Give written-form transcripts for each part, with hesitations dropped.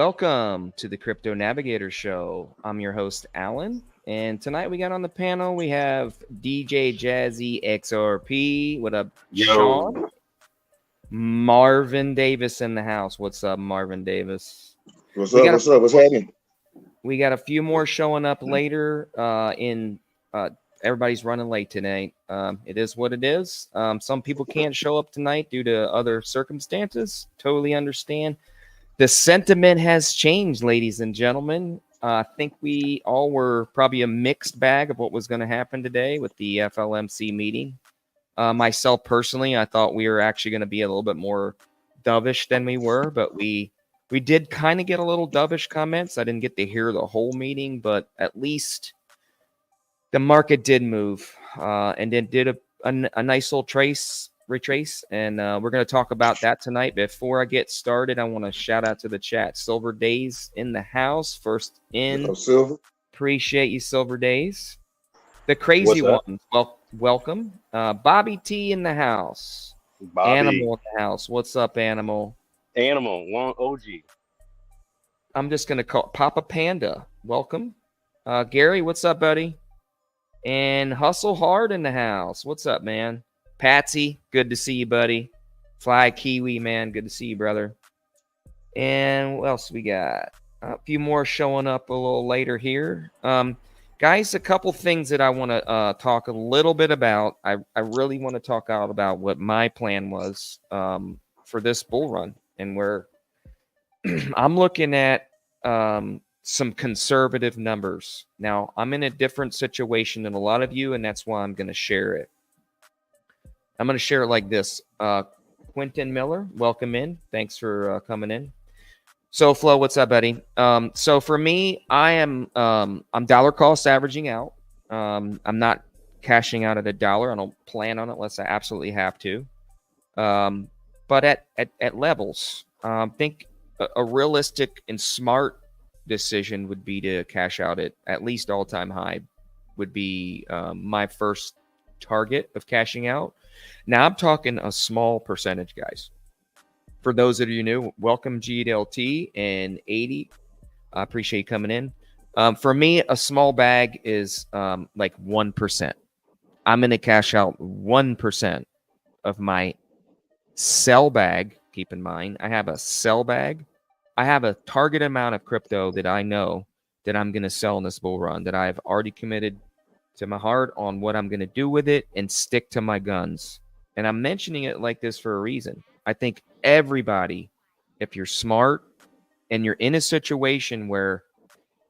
Welcome to the CryptoNavigator show. I'm your host, Alan, and tonight we got on the panel, we have DJ Jazzy XRP. What up, Sean? Marvin Davis in the house. What's up, Marvin Davis? What's up? What's happening? We got a few more showing up later. Everybody's running late tonight. It is what it is. Some people can't show up tonight due to other circumstances. Totally understand. The sentiment has changed, ladies and gentlemen. I think we all were probably a mixed bag of what was going to happen today with the FLMC meeting. Myself personally, I thought we were actually going to be a little bit more dovish than we were, but we did kind of get a little dovish comments. I didn't get to hear the whole meeting, but at least the market did move and then did a nice little retrace, and we're going to talk about that tonight. Before I get started, I want to shout out to the chat. Silver Days in the house, first in. Hello, Silver. Appreciate you, Silver Days. The crazy ones, welcome. Bobby T in the house. Bobby. Animal in the house. What's up, Animal? Animal, one OG. I'm just going to call Papa Panda. Welcome. Gary, what's up, buddy? And Hustle Hard in the house. What's up, man? Patsy, good to see you, buddy. Fly Kiwi, man, good to see you, brother. And what else we got? A few more showing up a little later here. Guys, a couple things that I want to talk a little bit about. I really want to talk out about what my plan was for this bull run, and where I'm looking at some conservative numbers. Now, I'm in a different situation than a lot of you, and that's why I'm going to share it. I'm going to share it like this. Quentin Miller, welcome in. Thanks for coming in. So, Flo, what's up, buddy? So for me, I'm dollar cost averaging out. I'm not cashing out at $1. I don't plan on it unless I absolutely have to. But at levels, I think a realistic and smart decision would be to cash out at least all-time high would be my first target of cashing out. Now I'm talking a small percentage, guys. For those of you new, welcome GLT and 80. I appreciate you coming in. For me, a small bag is like 1%. I'm going to cash out 1% of my sell bag. Keep in mind, I have a sell bag. I have a target amount of crypto that I know that I'm going to sell in this bull run, that I've already committed to my heart on what I'm going to do with it and stick to my guns. And I'm mentioning it like this for a reason. I think everybody, if you're smart and you're in a situation where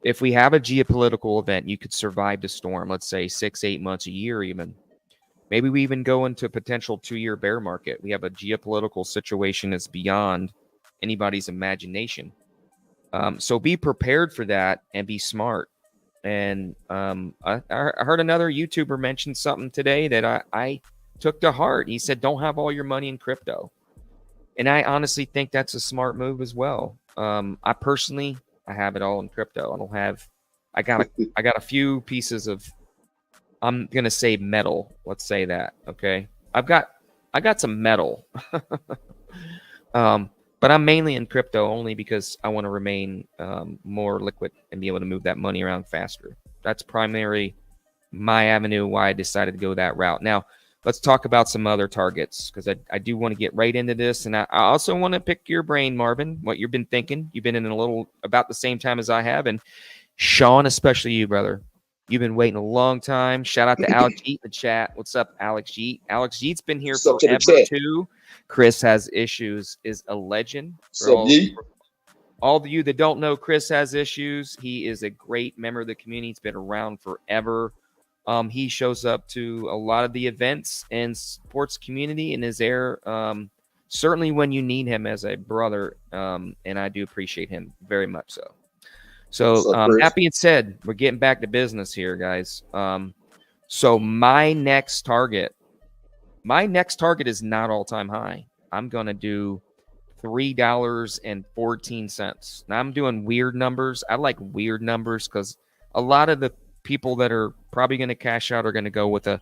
if we have a geopolitical event, you could survive the storm, let's say 6-8 months, a year even. Maybe we even go into a potential 2-year bear market. We have a geopolitical situation that's beyond anybody's imagination. So be prepared for that and be smart. And I heard another YouTuber mention something today that I took to heart. He said, don't have all your money in crypto. And I honestly think that's a smart move as well. I have it all in crypto. I got a few pieces of, I'm going to say metal. Let's say that. Okay. I got some metal. But I'm mainly in crypto only because I want to remain more liquid and be able to move that money around faster. That's primarily my avenue why I decided to go that route. Now, let's talk about some other targets, because I do want to get right into this. And I also want to pick your brain, Marvin, what you've been thinking. You've been in a little about the same time as I have. And Sean, especially you, brother. You've been waiting a long time. Shout out to Alex Jeet in the chat. What's up, Alex Jeet? Alex Jeet's been here forever too. Chris Has Issues is a legend. For all of you that don't know Chris Has Issues, he is a great member of the community. He's been around forever. He shows up to a lot of the events and sports community and is there certainly when you need him as a brother. And I do appreciate him very much so. So that being said, we're getting back to business here, guys. So my next target is not all-time high. I'm going to do $3.14. Now I'm doing weird numbers. I like weird numbers because a lot of the people that are probably going to cash out are going to go with a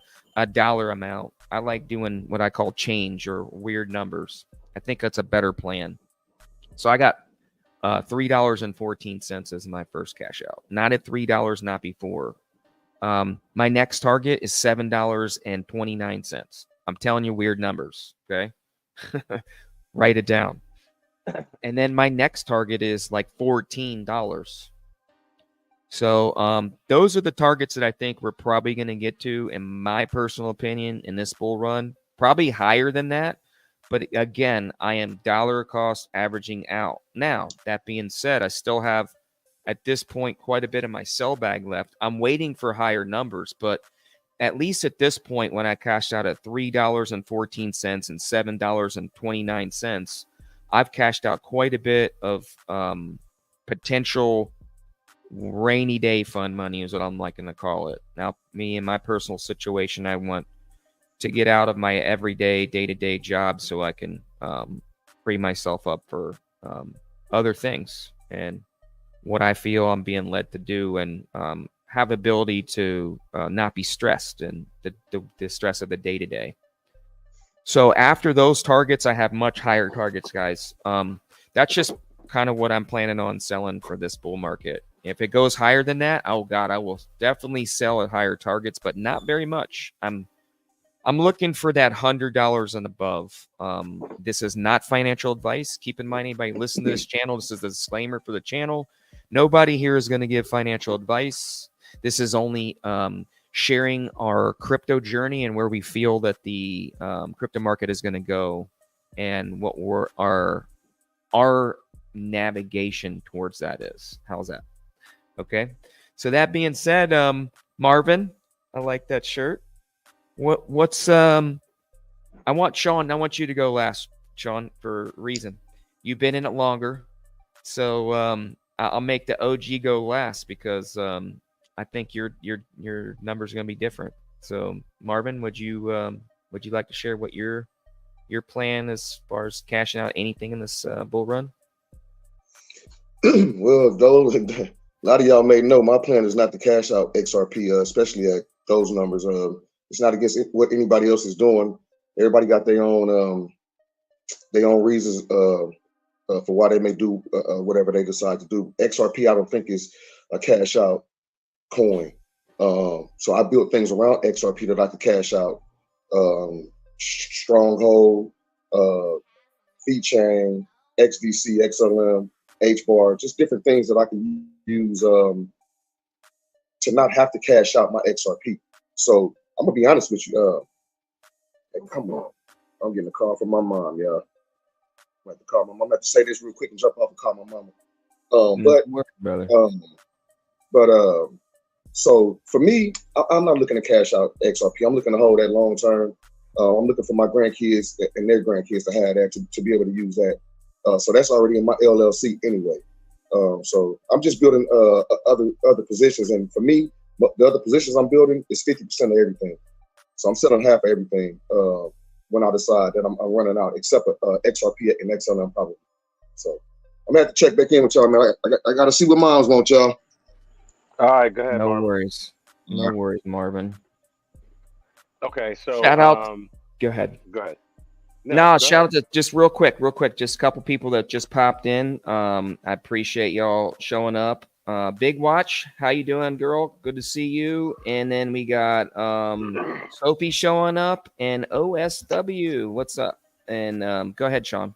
dollar amount. I like doing what I call change or weird numbers. I think that's a better plan. So I got $3.14 is my first cash out. Not at $3, not before. My next target is $7.29. I'm telling you weird numbers, okay? Write it down. And then my next target is like $14. So those are the targets that I think we're probably going to get to, in my personal opinion, in this bull run. Probably higher than that. But again, I am dollar cost averaging out. Now, that being said, I still have, at this point, quite a bit of my sell bag left. I'm waiting for higher numbers, but at least at this point, when I cashed out at $3.14 and $7.29, I've cashed out quite a bit of potential rainy day fund money, is what I'm liking to call it. Now, me in my personal situation, I want to get out of my everyday, day-to-day job so I can free myself up for other things and what I feel I'm being led to do, and have ability to not be stressed and the stress of the day-to-day. So after those targets, I have much higher targets, guys. That's just kind of what I'm planning on selling for this bull market. If it goes higher than that, oh God, I will definitely sell at higher targets, but not very much. I'm looking for that $100 and above. This is not financial advice. Keep in mind, anybody listen to this channel, this is the disclaimer for the channel. Nobody here is going to give financial advice. This is only sharing our crypto journey and where we feel that the crypto market is going to go, and what our navigation towards that is. How's that? Okay. So that being said, Marvin, I like that shirt. What's I want Sean. I want you to go last, Sean, for a reason. You've been in it longer, so I'll make the OG go last because I think your numbers are going to be different. So Marvin, would you like to share what your plan as far as cashing out anything in this bull run? Well, those a lot of y'all may know my plan is not to cash out XRP, especially at those numbers. It's not against what anybody else is doing. Everybody got their own reasons for why they may do whatever they decide to do. XRP, I don't think is a cash out coin. So I built things around XRP that I could cash out. Stronghold, VeChain, XDC, XLM, HBAR, just different things that I can use to not have to cash out my XRP. So I'm gonna be honest with you. Hey, come on, I'm getting a call from my mom, y'all. I'm have to call my mom. I'm gonna have to say this real quick and jump off and call my mama. So for me, I'm not looking to cash out XRP. I'm looking to hold that long term. I'm looking for my grandkids and their grandkids to have that to be able to use that. So that's already in my LLC anyway. So I'm just building other positions, and for me, the other positions I'm building is 50% of everything. So I'm selling half of everything when I decide that I'm running out, except XRP and XLM probably. So I'm gonna have to check back in with y'all, man. I gotta see what moms want, y'all. All right, go ahead. No Marvin. worries. No worries, Marvin. Okay, so shout out. Go ahead. Go ahead. No, shout out to just real quick, just a couple people that just popped in. I appreciate y'all showing up. Big Watch, how you doing, girl? Good to see you. And then we got Sophie showing up, and OSW. What's up? And go ahead, Sean.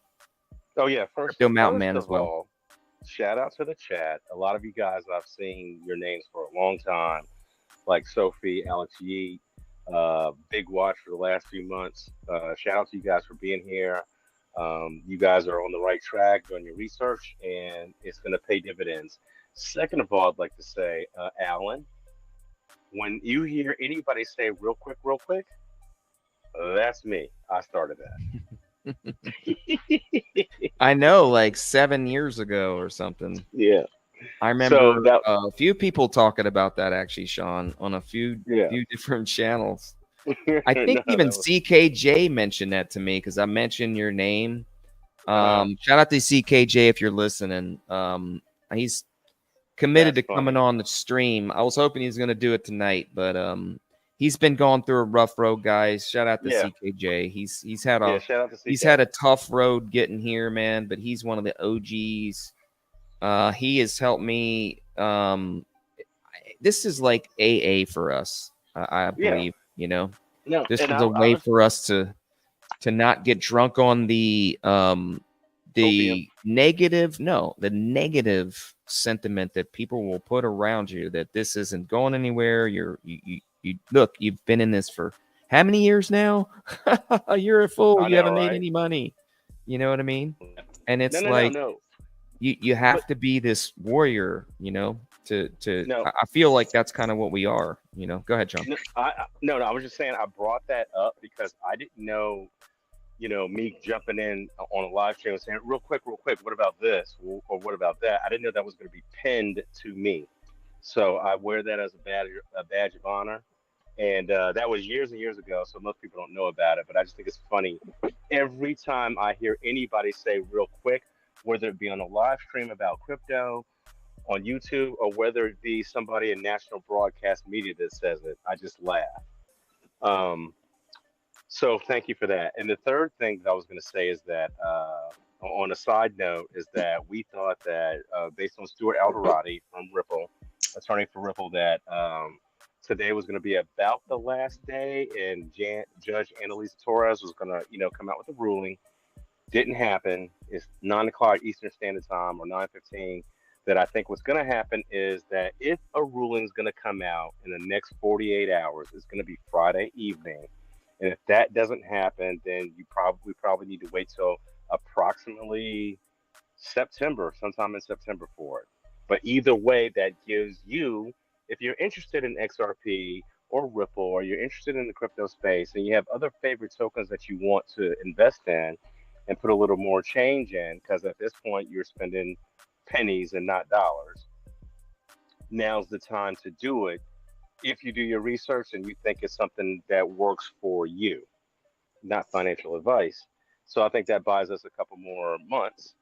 Oh yeah, first Mountain Man as well. All, shout out to the chat. A lot of you guys I've seen your names for a long time, like Sophie, Alex Yeet, Big Watch for the last few months. Shout out to you guys for being here. You guys are on the right track, doing your research, and it's going to pay dividends. Second of all, I'd like to say, Alan, when you hear anybody say real quick, that's me. I started that. I know, like 7 years ago or something. Yeah. I remember a few people talking about that, actually, Sean, on a few different channels. I think even CKJ mentioned that to me because I mentioned your name. Shout out to CKJ if you're listening. He's committed to coming on the stream. I was hoping he's going to do it tonight, but he's been going through a rough road, guys. Shout out to CKJ. He's had a tough road getting here, man. But he's one of the OGs He has helped me. This is like AA for us, I believe. You know, No, this and is I a way was for us to not get drunk on the opium. negative sentiment that people will put around you, that this isn't going anywhere. You look, you've been in this for how many years now? You're a fool. I You know, haven't made right? any money. You know what I mean? And No, it's no, no, like no. you But have to be this warrior, to no, I feel like that's kind of what we are. Go ahead, John. no, no. I was just saying I brought that up because I didn't know, me jumping in on a live stream and saying real quick, what about this or what about that? I didn't know that was going to be pinned to me, so I wear that as a badge of honor. And that was years and years ago, so most people don't know about it. But I just think it's funny. Every time I hear anybody say real quick, whether it be on a live stream about crypto on YouTube or whether it be somebody in national broadcast media that says it, I just laugh. Um, so thank you for that. And the third thing that I was going to say is that, on a side note, is that we thought that, based on Stuart Alderati from Ripple, attorney for Ripple, that today was going to be about the last day, and Judge Annalisa Torres was going to, come out with a ruling. Didn't happen. It's 9 o'clock Eastern Standard Time or 9:15. That I think what's going to happen is that if a ruling is going to come out in the next 48 hours, it's going to be Friday evening. And if that doesn't happen, then we probably need to wait till approximately September, sometime in September for it. But either way, that gives you, if you're interested in XRP or Ripple, or you're interested in the crypto space and you have other favorite tokens that you want to invest in and put a little more change in, because at this point you're spending pennies and not dollars, now's the time to do it if you do your research and you think it's something that works for you, not financial advice. So I think that buys us a couple more months,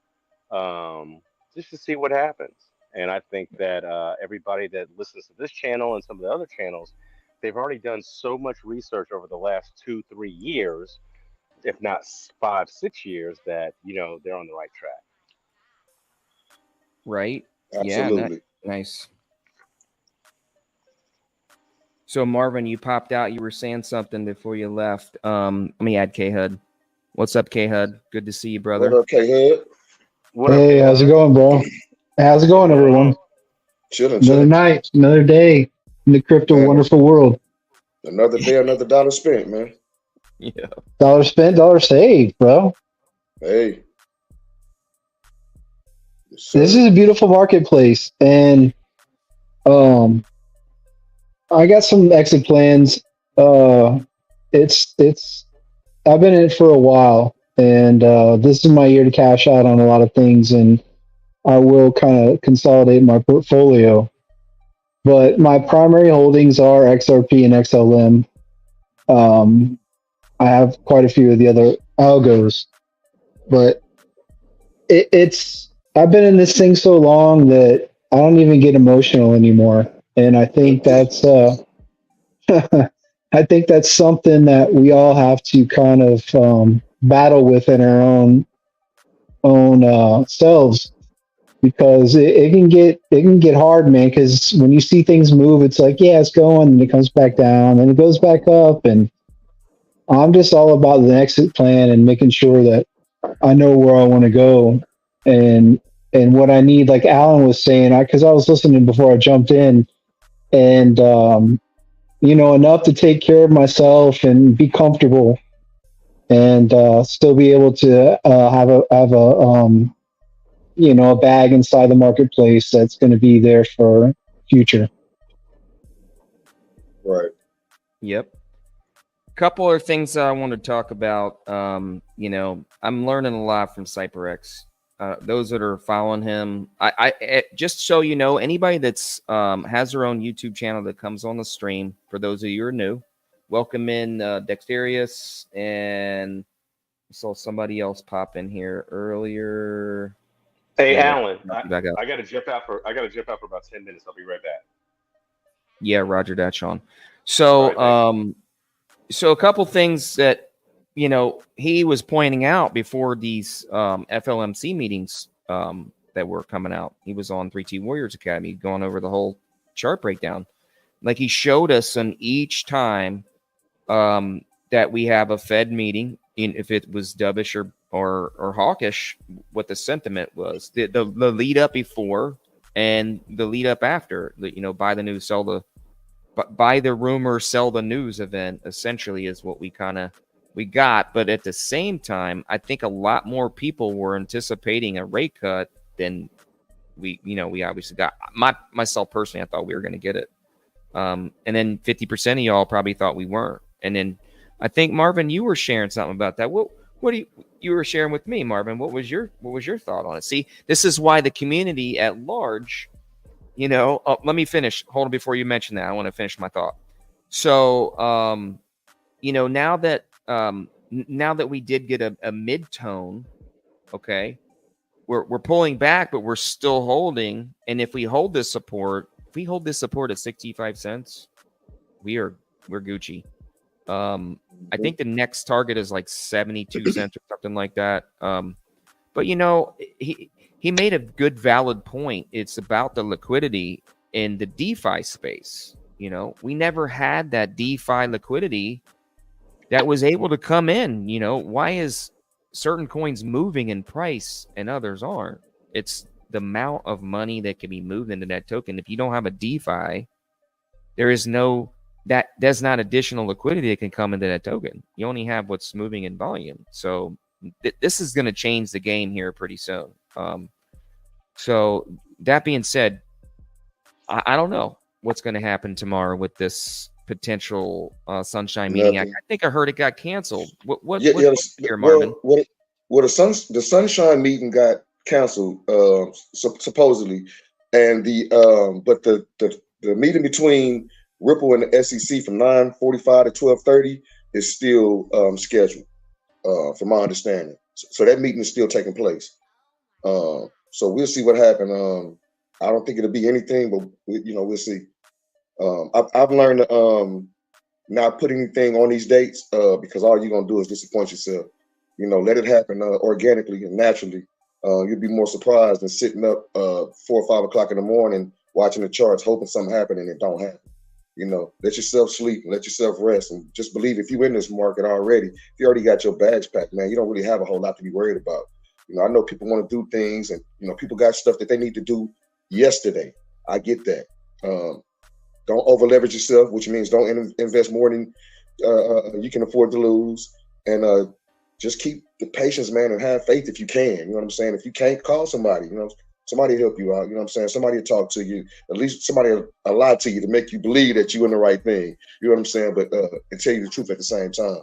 just to see what happens. And I think that everybody that listens to this channel and some of the other channels, they've already done so much research over the last 2, 3 years, if not 5, 6 years, that they're on the right track. Right? Yeah. Absolutely. Nice. So Marvin, you popped out. You were saying something before you left. Let me add K HUD. What's up, K HUD? Good to see you, brother. What up, K-Head? What up, Hey, how's it K-Hud? going, bro? How's it going, What's going everyone? on? Chilling, Another chilling. night, another day in the crypto Man, wonderful world. another day, another dollar spent, man. Yeah. Dollar spent, dollar saved, bro. Hey. Yes, This sir. is a beautiful marketplace, and I got some exit plans. It's I've been in it for a while, and this is my year to cash out on a lot of things, and I will kind of consolidate my portfolio. But my primary holdings are XRP and XLM. Um, I have quite a few of the other algos, but it's I've been in this thing so long that I don't even get emotional anymore, and I think that's I think that's something that we all have to kind of battle within our own selves, because it can get hard, man. Because when you see things move, it's like, yeah, it's going, and it comes back down, and it goes back up, and I'm just all about the exit plan and making sure that I know where I want to go, and what I need. Like Alan was saying, because I was listening before I jumped in, and enough to take care of myself and be comfortable, and still be able to have a bag inside the marketplace that's going to be there for future. Right. Yep. Couple of things that I want to talk about. I'm learning a lot from CyberX. Those that are following him, just so you know, anybody that's has their own YouTube channel that comes on the stream. For those of you who are new, welcome in Dexterius, and I saw somebody else pop in here earlier. Hey, Yeah, Alan, back up. I gotta jump out for about 10 minutes. I'll be right back. Yeah, Roger that, Sean. All So, right, so a couple things that he was pointing out before these FLMC meetings that were coming out. He was on 3T Warriors Academy, going over the whole chart breakdown. Like he showed us on each time that we have a Fed meeting, if it was dovish or hawkish, what the sentiment was. The lead up before and the lead up after. Buy the news, sell the buy the rumor, sell the news event essentially is what we got. But at the same time, I think a lot more people were anticipating a rate cut than we obviously got. Myself personally, I thought we were going to get it. And then 50% of y'all probably thought we weren't. And then I think Marvin, you were sharing something about that. What you were sharing with me, Marvin? What was your thought on it? See, this is why the community at large, let me finish. Hold on before you mention that. I want to finish my thought. So, now that we did get a mid-tone, okay, we're pulling back, but we're still holding. And if we hold this support at 65 cents, we're Gucci. I think the next target is like 72 cents or something like that. But he made a good, valid point. It's about the liquidity in the DeFi space. We never had that DeFi liquidity that was able to come in. Why is certain coins moving in price and others aren't? It's the amount of money that can be moved into that token. If you don't have a DeFi, there's not additional liquidity that can come into that token. You only have what's moving in volume. So this is going to change the game here pretty soon. So that being said, I don't know what's going to happen tomorrow with this potential sunshine meeting. I think I heard it got canceled. What's here, Marvin? Well, the sunshine meeting got canceled supposedly, and but the meeting between Ripple and the SEC from 9:45 to 12:30 is still scheduled, from my understanding. So that meeting is still taking place. So we'll see what happens. I don't think it'll be anything, but we'll see. I've learned to not put anything on these dates because all you're gonna do is disappoint yourself. Let it happen organically and naturally. You'd be more surprised than sitting up 4 or 5 o'clock in the morning watching the charts, hoping something happens and it don't happen. Let yourself sleep and let yourself rest, and just believe if you're in this market already, if you already got your bags packed, man, you don't really have a whole lot to be worried about. I know people want to do things, and people got stuff that they need to do yesterday. I get that. Don't over leverage yourself, which means don't invest more than you can afford to lose, and just keep the patience, man, and have faith if you can. You know what I'm saying? If you can't, call somebody. Somebody help you out. You know what I'm saying? Somebody will talk to you. At least somebody will lie to you to make you believe that you're in the right thing. You know what I'm saying? But and tell you the truth at the same time.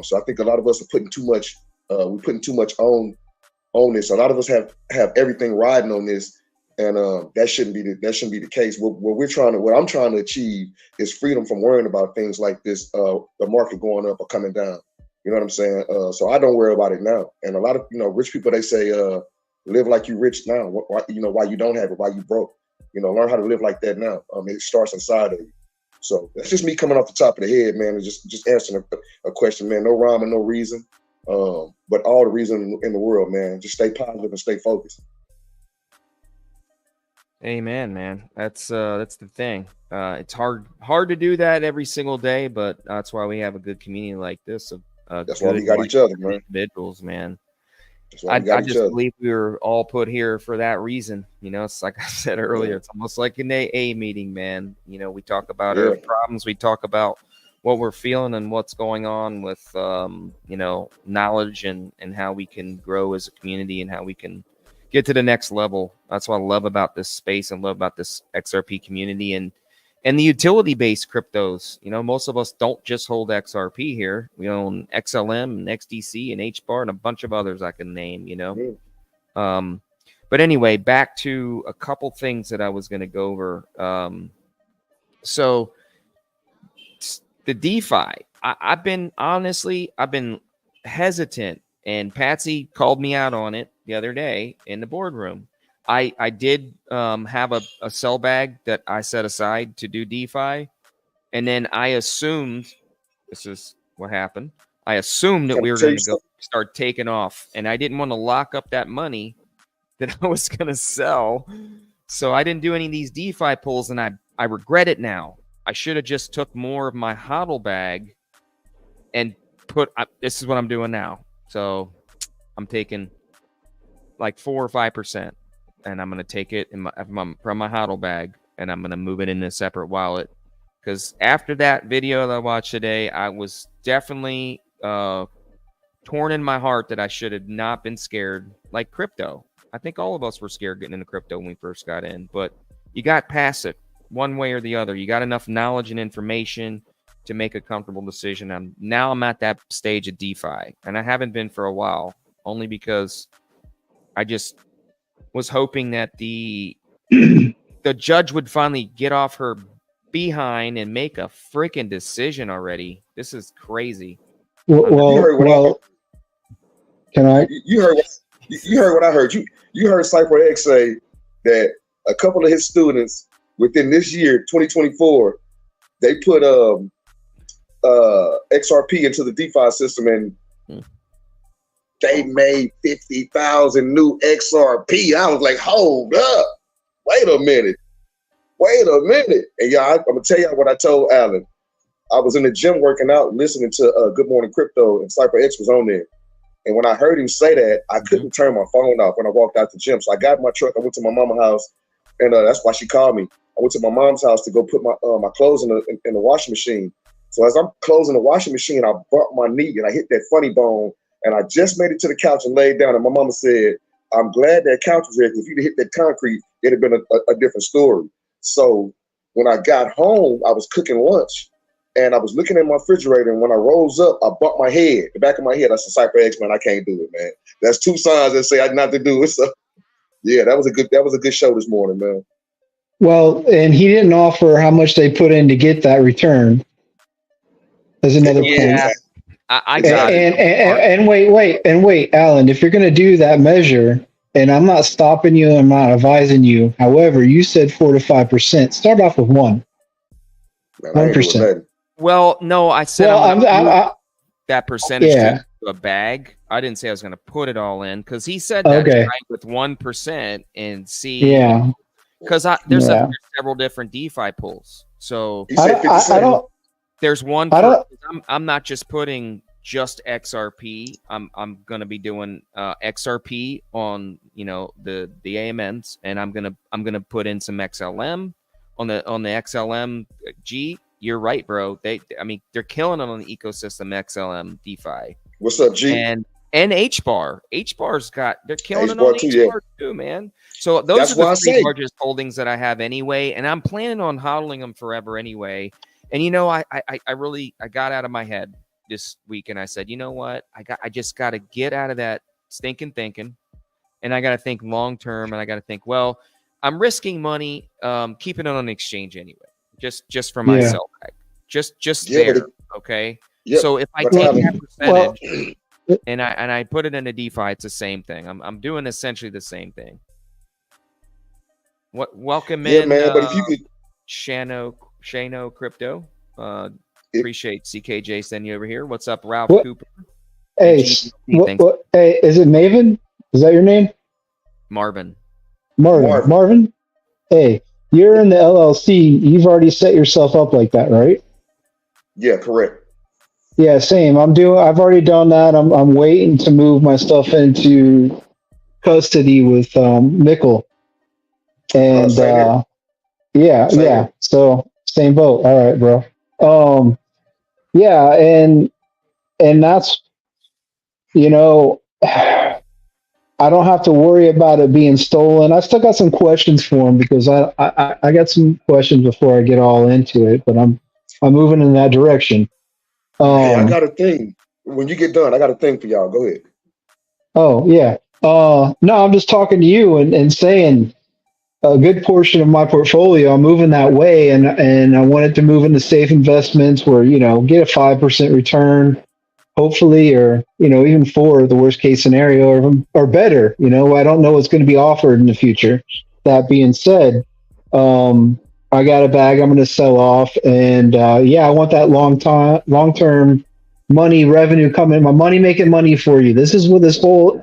So I think a lot of us are putting too much. We're putting too much on this. A lot of us have everything riding on this, and that shouldn't be the case. What I'm trying to achieve is freedom from worrying about things like this. The market going up or coming down. You know what I'm saying? So I don't worry about it now. And a lot of rich people, they say live like you rich now. Why you don't have it? Why you broke? Learn how to live like that now. It starts inside of you. So that's just me coming off the top of the head, man, and just answering a question, man. No rhyme and no reason, but all the reason in the world, man. Just stay positive and stay focused. Amen, man. That's the thing. It's hard to do that every single day, but that's why we have a good community like this. That's why we got each other, man. Individuals, man. I just believe we were all put here for that reason. It's like I said earlier, It's almost like an AA meeting, man. We talk about our problems. We talk about what we're feeling and what's going on with, knowledge and how we can grow as a community and how we can get to the next level. That's what I love about this space and love about this XRP community and the utility-based cryptos. Most of us don't just hold XRP here. We own XLM and XDC and HBAR and a bunch of others I can name, But anyway, back to a couple things that I was going to go over. So the DeFi, I've been hesitant, and Patsy called me out on it the other day in the boardroom. I did have a sell bag that I set aside to do DeFi, and then I assumed this is what happened. I assumed that we were going to go start taking off, and I didn't want to lock up that money that I was going to sell. So I didn't do any of these DeFi pulls, and I regret it now. I should have just took more of my HODL bag and this is what I'm doing now. So I'm taking like 4 or 5%, and I'm going to take it from my HODL bag, and I'm going to move it in a separate wallet. Because after that video that I watched today, I was definitely torn in my heart that I should have not been scared like crypto. I think all of us were scared getting into crypto when we first got in, but you got past it one way or the other. You got enough knowledge and information to make a comfortable decision. Now I'm at that stage of DeFi, and I haven't been for a while, only because I just was hoping that the judge would finally get off her behind and make a freaking decision already. This is crazy. Well, can I? You heard what I heard. You heard CypherX say that a couple of his students within this year, 2024, they put XRP into the DeFi system, and they made 50,000 new XRP. I was like, hold up, wait a minute. And y'all, I'm gonna tell y'all what I told Alan. I was in the gym working out, listening to Good Morning Crypto, and CypherX was on there. And when I heard him say that, I couldn't turn my phone off when I walked out the gym. So I got in my truck, I went to my mama's house, and that's why she called me. I went to my mom's house to go put my clothes in the washing machine. So as I'm closing the washing machine, I bumped my knee and I hit that funny bone, and I just made it to the couch and laid down. And my mama said, I'm glad that couch was there, because if you'd hit that concrete, it'd have been a different story. So when I got home, I was cooking lunch, and I was looking at my refrigerator, and when I rose up, I bumped my head, the back of my head. I said, CypherX, man, I can't do it, man. That's 2 signs that say I not to do it. So yeah, that was a good show this morning, man. Well, and he didn't offer how much they put in to get that return. There's another point. I got it. And wait, Alan, if you're going to do that measure, and I'm not stopping you, I'm not advising you. However, you said 4 to 5%. Start off with 1%. Well, no, I said that percentage to a bag. I didn't say I was going to put it all in, because he said that right with 1% and see. Yeah. Because there's several different DeFi pools. So there's one. I'm not just putting just XRP. I'm gonna be doing XRP on the AMNs, and I'm gonna put in some XLM on the XLM G. You're right, bro. They're killing it on the ecosystem XLM DeFi. What's up, G? And HBAR. They're killing it on HBAR too, man. So those are the 3 largest holdings that I have anyway, and I'm planning on hodling them forever anyway. And I got out of my head this week, and I said, you know what? I just got to get out of that stinking thinking, and I got to think long term, and I got to think, well, I'm risking money, keeping it on the exchange anyway, just for myself, just there, okay. Yep. So if I take that percentage and I put it in a DeFi, it's the same thing. I'm doing essentially the same thing. Welcome in, man. But if you could, Shano Crypto. Appreciate CKJ sending you over here. What's up, Ralph Cooper? Hey, hey, is it Maven? Is that your name? Marvin. Hey, you're in the LLC. You've already set yourself up like that, right? Yeah, correct. Yeah, same. I've already done that. I'm waiting to move my stuff into custody with Nickel. And yeah. So same boat. All right, bro. Yeah, and that's, I don't have to worry about it being stolen. I still got some questions for him, because I got some questions before I get all into it, but I'm moving in that direction. Hey, I got a thing. When you get done, I got a thing for y'all. Go ahead. Oh yeah. No, I'm just talking to you and saying a good portion of my portfolio, I'm moving that way, and I wanted to move into safe investments where, get a 5% return, hopefully, or, even 4, the worst case scenario, or better. I don't know what's going to be offered in the future. That being said, I got a bag I'm going to sell off, and I want that long-term money revenue coming, my money making money for you. This is what this whole,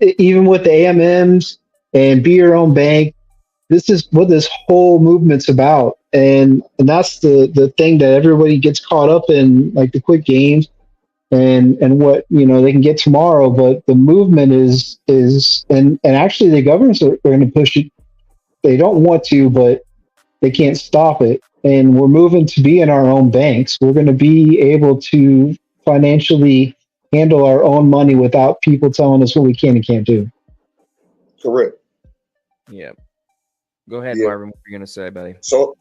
even with the AMMs and be your own bank. This is what this whole movement's about. And that's the thing that everybody gets caught up in, like the quick games and what, they can get tomorrow. But the movement is and actually the governments are going to push it. They don't want to, but they can't stop it. And we're moving to be in our own banks. We're going to be able to financially handle our own money without people telling us what we can and can't do. Correct. Yeah. Go ahead, Yeah. Marvin. What are you gonna say, buddy? So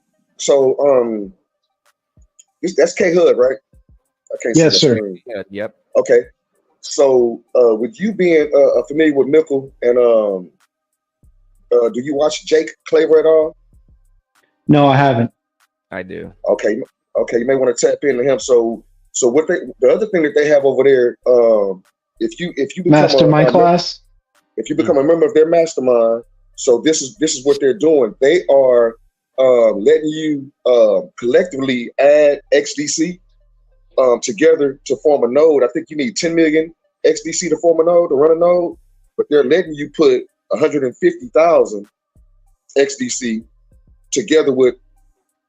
that's K Hood, right? I can't Yes, see the sir. screen. Yeah. Yep. Okay. So with you being familiar with Mickle and do you watch Jake Claver at all? No, I haven't. I do. Okay, you may want to tap into him. So what the other thing that they have over there, if you become Mastermind class. if you become a member of their mastermind, so this is what they're doing. They are letting you collectively add XDC together to form a node. I think you need 10 million XDC to form a node, to run a node, but they're letting you put 150,000 XDC together with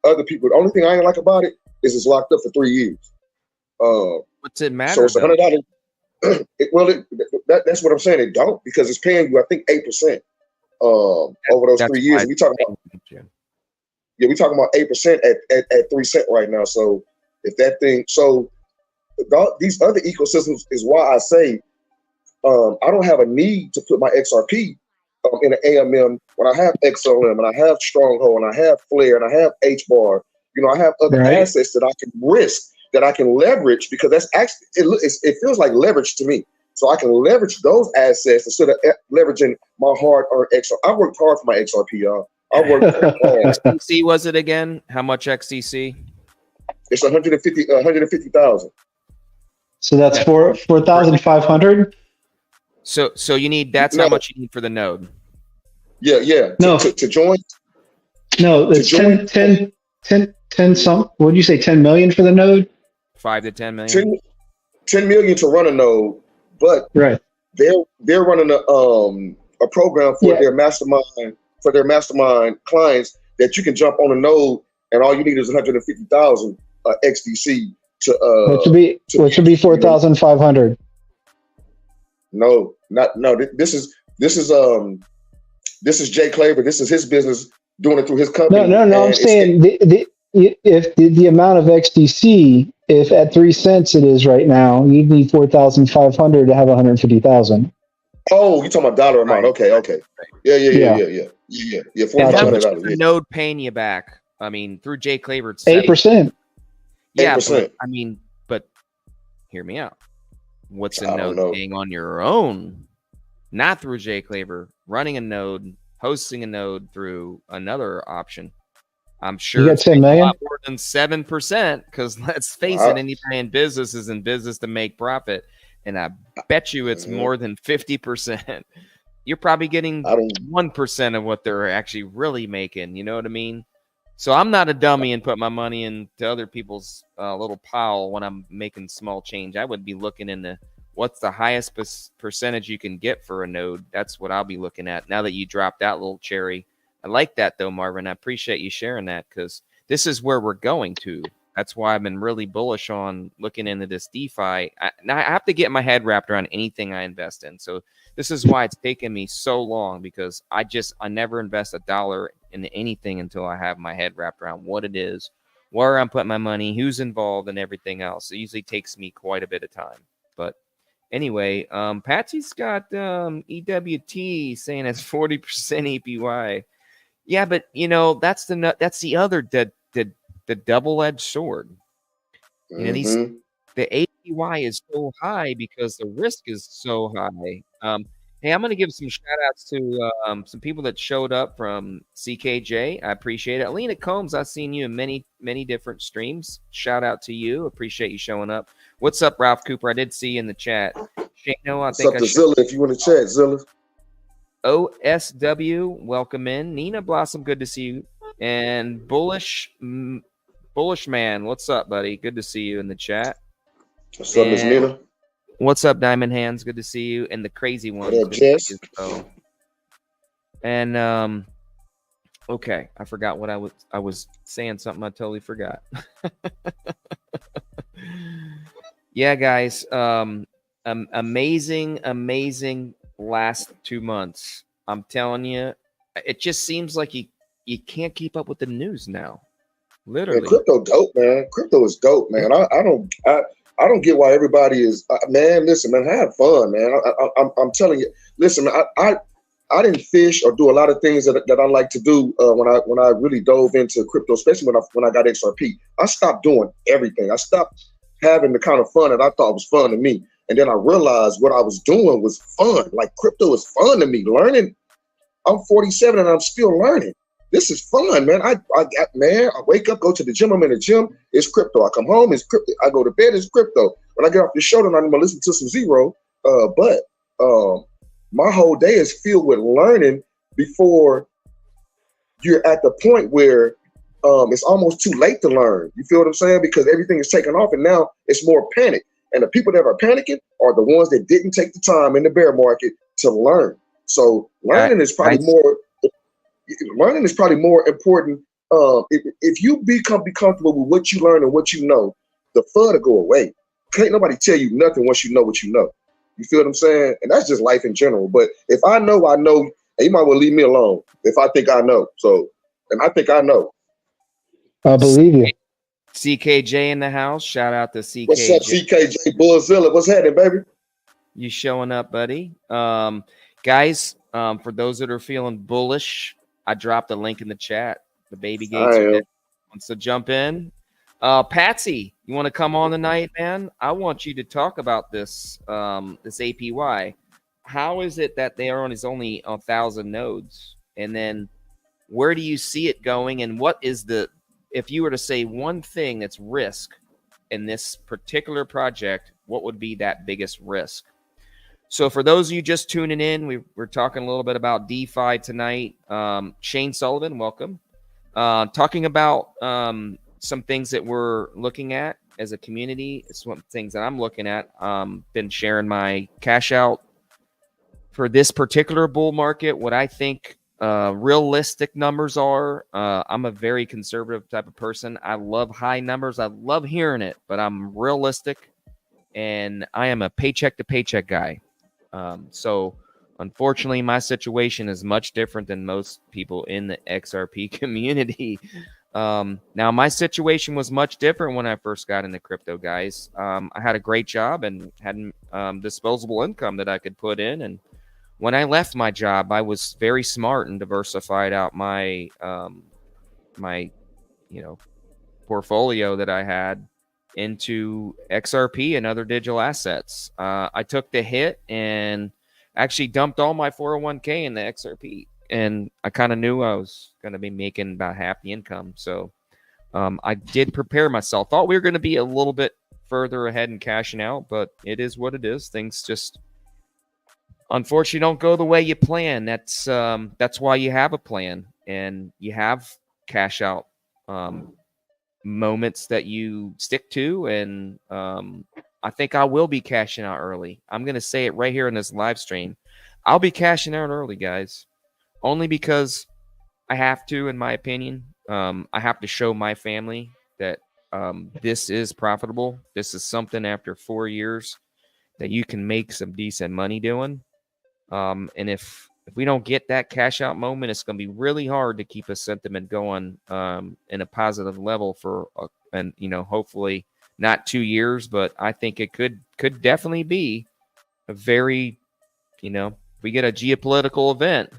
other people. The only thing I ain't like about it is it's locked up for 3 years. What's it matter? So it's $100. That's what I'm saying. It don't, because it's paying you, I think, 8% over those 3 years. And we talking about we talking about 8% at 3 cents right now. So if that thing, these other ecosystems is why I say I don't have a need to put my XRP in an AMM when I have XLM and I have Stronghold and I have Flare and I have HBAR. I have other assets that I can risk, that I can leverage, because that's actually it feels like leverage to me. So I can leverage those assets instead of leveraging my hard-earned XRP. I worked hard for my XRP, y'all. I worked hard. XDC was it again? How much XDC? It's 150,000. So that's 4,500. So you need, that's how much you need for the node. Yeah. No. To join. No, it's 10 some. What did you say? 10 million for the node? 5 to 10 million. 10 million to run a node, but they're running a program for their mastermind clients that you can jump on a node and all you need is 150,000 XDC to which should be 4,500. No. This is Jay Claver. This is his business, doing it through his company. No. I'm saying if the amount of XDC, if at 3 cents it is right now, you'd need 4,500 to have 150,000. Oh, you're talking about dollar amount. Right. Okay. Yeah. And how much is the node paying you back? I mean, through Jay Claver, it's 8%. Yeah, 8%. But hear me out. What's a node paying on your own? Not through Jay Claver, running a node, hosting a node through another option. I'm sure you got it's 10 million? a lot more than 7%, because let's face it, anybody in business is in business to make profit. And I bet you it's more than 50%. You're probably getting 1% of what they're actually really making. You know what I mean? So I'm not a dummy and put my money into other people's little pile when I'm making small change. I would be looking into what's the highest percentage you can get for a node. That's what I'll be looking at now that you dropped that little cherry. I like that, though, Marvin. I appreciate you sharing that, because this is where we're going to. That's why I've been really bullish on looking into this DeFi. Now I have to get my head wrapped around anything I invest in. So this is why it's taken me so long, because I never invest $1 into anything until I have my head wrapped around what it is, where I'm putting my money, who's involved, and everything else. It usually takes me quite a bit of time. But anyway, Patsy's got EWT saying it's 40% APY. Yeah, but that's the other the double-edged sword. The APY is so high because the risk is so high. Hey, I'm going to give some shout-outs to some people that showed up from CKJ. I appreciate it. Alina Combs, I've seen you in many, many different streams. Shout out to you. Appreciate you showing up. What's up, Ralph Cooper? I did see you in the chat. Shano, What's up to Zilla, if you want to chat, Zilla. OSW, welcome in. Nina Blossom, good to see you. And Bullish Man, what's up, buddy? Good to see you in the chat. What's up, Miss Nina? What's up, Diamond Hands? Good to see you. And the crazy one. What up, Jess? And okay, I forgot what I was saying something I totally forgot. Yeah, guys, amazing last 2 months. I'm telling you, it just seems like you can't keep up with the news now. Man, Literally. crypto dope, man. Crypto is dope, man. I don't get why everybody is. Man, listen, man, have fun, man. I'm telling you. Listen, I didn't fish or do a lot of things that I like to do when I really dove into crypto, especially when I got XRP. I stopped doing everything. I stopped having the kind of fun that I thought was fun to me, and then I realized what I was doing was fun. Like crypto is fun to me. Learning. I'm 47 and I'm still learning. This is fun, man. I wake up, go to the gym. I'm in the gym. It's crypto. I come home. It's crypto. I go to bed. It's crypto. When I get off the show, then I'm gonna listen to some Zero. But my whole day is filled with learning before you're at the point where it's almost too late to learn. You feel what I'm saying? Because everything is taking off, and now it's more panic. And the people that are panicking are the ones that didn't take the time in the bear market to learn. So learning is probably more. Learning is probably more important. If you be comfortable with what you learn and what you know, the fun will go away. Can't nobody tell you nothing once you know what you know. You feel what I'm saying? And that's just life in general. But if I know, and you might well leave me alone if I think I know. So, and I think I know. I believe you. CKJ in the house. Shout out to CKJ. What's up, CKJ Bullzilla? What's happening, baby? You showing up, buddy? Guys, for those that are feeling bullish, I dropped a link in the chat. The baby gates are dead. Wants to jump in. Patsy, you want to come on tonight, man? I want you to talk about this this APY. How is it that they are only 1,000 nodes? And then where do you see it going? And what is if you were to say one thing that's risk in this particular project, what would be that biggest risk? So for those of you just tuning in, we're talking a little bit about DeFi tonight. Shane Sullivan, welcome. Talking about some things that we're looking at as a community. It's one of the things that I'm looking at. Been sharing my cash out for this particular bull market, what I think realistic numbers are. I'm a very conservative type of person. I love high numbers. I love hearing it, but I'm realistic, and I am a paycheck to paycheck guy. So unfortunately, my situation is much different than most people in the XRP community. Now, my situation was much different when I first got into crypto, guys. I had a great job and had disposable income that I could put in. And when I left my job, I was very smart and diversified out my portfolio that I had into XRP and other digital assets. I took the hit and actually dumped all my 401k in the XRP. And I kind of knew I was going to be making about half the income. So I did prepare myself. Thought we were going to be a little bit further ahead in cashing out, but it is what it is. Things just unfortunately don't go the way you plan. That's why you have a plan and you have cash out moments that you stick to. And I think I will be cashing out early. I'm going to say it right here in this live stream. I'll be cashing out early, guys. Only because I have to, in my opinion. I have to show my family that this is profitable. This is something after 4 years that you can make some decent money doing. And if we don't get that cash out moment, it's going to be really hard to keep a sentiment going in a positive level for, hopefully not 2 years, but I think it could definitely be a very, if we get a geopolitical event,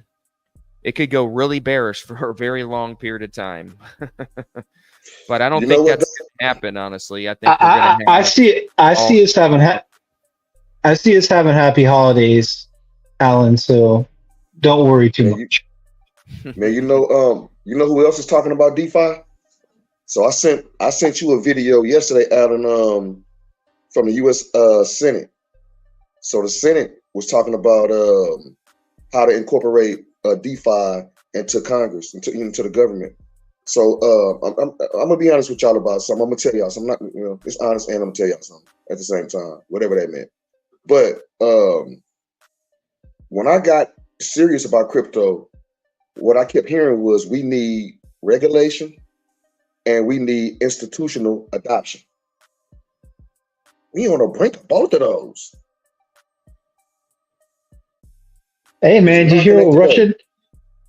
it could go really bearish for a very long period of time. But I don't think that's going to happen, honestly. I think we're going to I see us having happy holidays, Alan, so don't worry too much. Man, you know who else is talking about DeFi? So I sent you a video yesterday, Alan, from the U.S. Senate. So the Senate was talking about how to incorporate DeFi into Congress, into the government. So I'm gonna be honest with y'all about something. I'm gonna tell y'all something. It's honest, and I'm gonna tell y'all something at the same time, whatever that meant. But when I got serious about crypto, what I kept hearing was we need regulation and we need institutional adoption. We on the brink of both of those. Hey man, did you hear what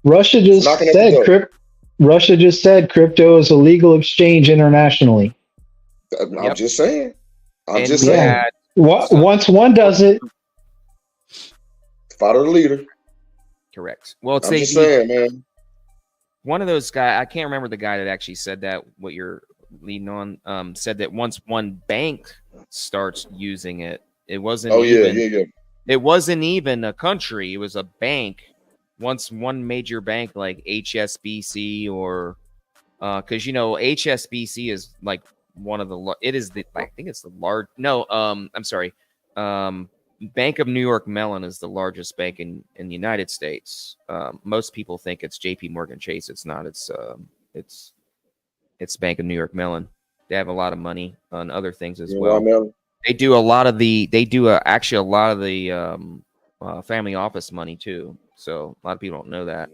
Russia just said? Russia just said crypto is a legal exchange internationally. I'm just saying. Once one does it, follow the leader. Correct. Well, it's I'm just saying, man. One of those guys, I can't remember the guy that actually said that, what you're leading on, said that once one bank starts using it, it wasn't it wasn't even a country, it was a bank. Once one major bank like HSBC or because you know HSBC is like one of the I think it's the large I'm sorry, Bank of New York Mellon is the largest bank in the United States. Most people think it's JP Morgan Chase. It's not. It's Bank of New York Mellon. They have a lot of money on other things as well. They do a lot of the actually a lot of the family office money too. So a lot of people don't know that.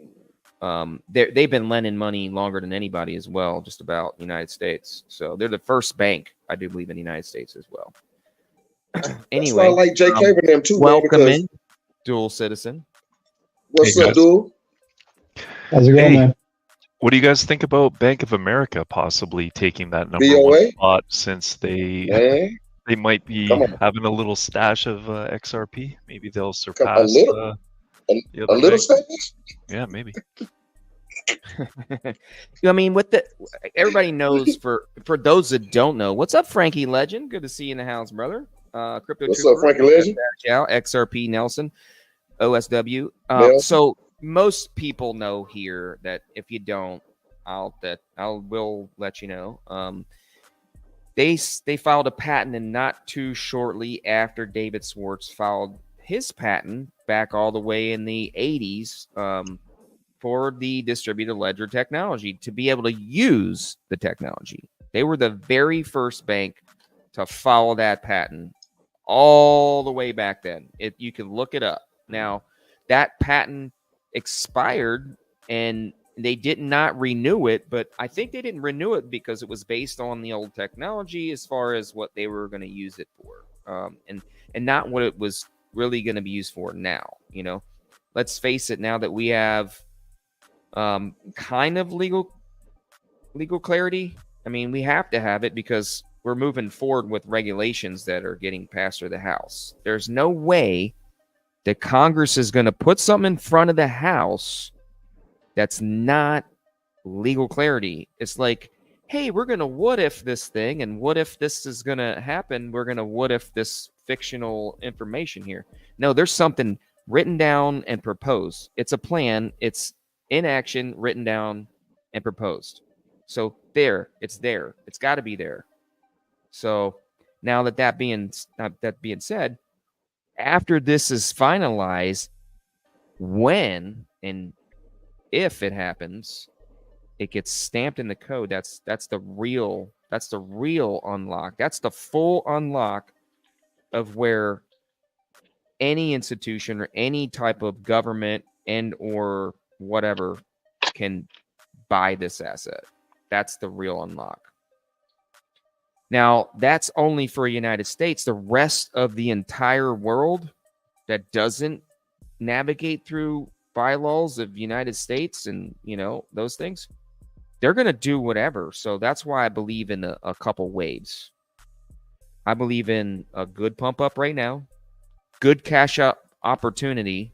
They've been lending money longer than anybody as well, just about the United States. So they're the first bank, I do believe, in the United States as well. Anyway, I like JK with them too. Welcome in, dual citizen. What's up, dude? How's it going, man? What do you guys think about Bank of America possibly taking that number one spot, since they might be having a little stash of XRP? Maybe they'll surpass a little stash. Yeah, maybe. I mean, everybody knows. For those that don't know, what's up, Frankie Legend? Good to see you in the house, brother. Crypto What's Trooper, up, Frankie Legend? XRP Nelson, OSW. So most people know here that if you don't, will let you know. They filed a patent, and not too shortly after David Schwartz filed his patent back all the way in the 80s for the distributed ledger technology to be able to use the technology. They were the very first bank to follow that patent all the way back then. You can look it up. Now, that patent expired and they did not renew it, but I think they didn't renew it because it was based on the old technology as far as what they were going to use it for, and not what it was really going to be used for now. You know, let's face it, now that we have kind of legal clarity, I mean, we have to have it because we're moving forward with regulations that are getting passed through the House. There's no way that Congress is going to put something in front of the House that's not legal clarity. It's like, hey, we're going to what if this thing, and what if this is going to happen? We're going to what if this fictional information here. No, there's something written down and proposed. It's a plan. It's in action, written down and proposed. So it's there. It's got to be there. So now that being said, after this is finalized, when and if it happens, it gets stamped in the code. That's the real unlock. That's the full unlock of where any institution or any type of government and or whatever can buy this asset. That's the real unlock. Now, that's only for the United States. The rest of the entire world that doesn't navigate through bylaws of United States and, you know, those things, they're going to do whatever. So that's why I believe in a couple waves. I believe in a good pump up right now, good cash up opportunity.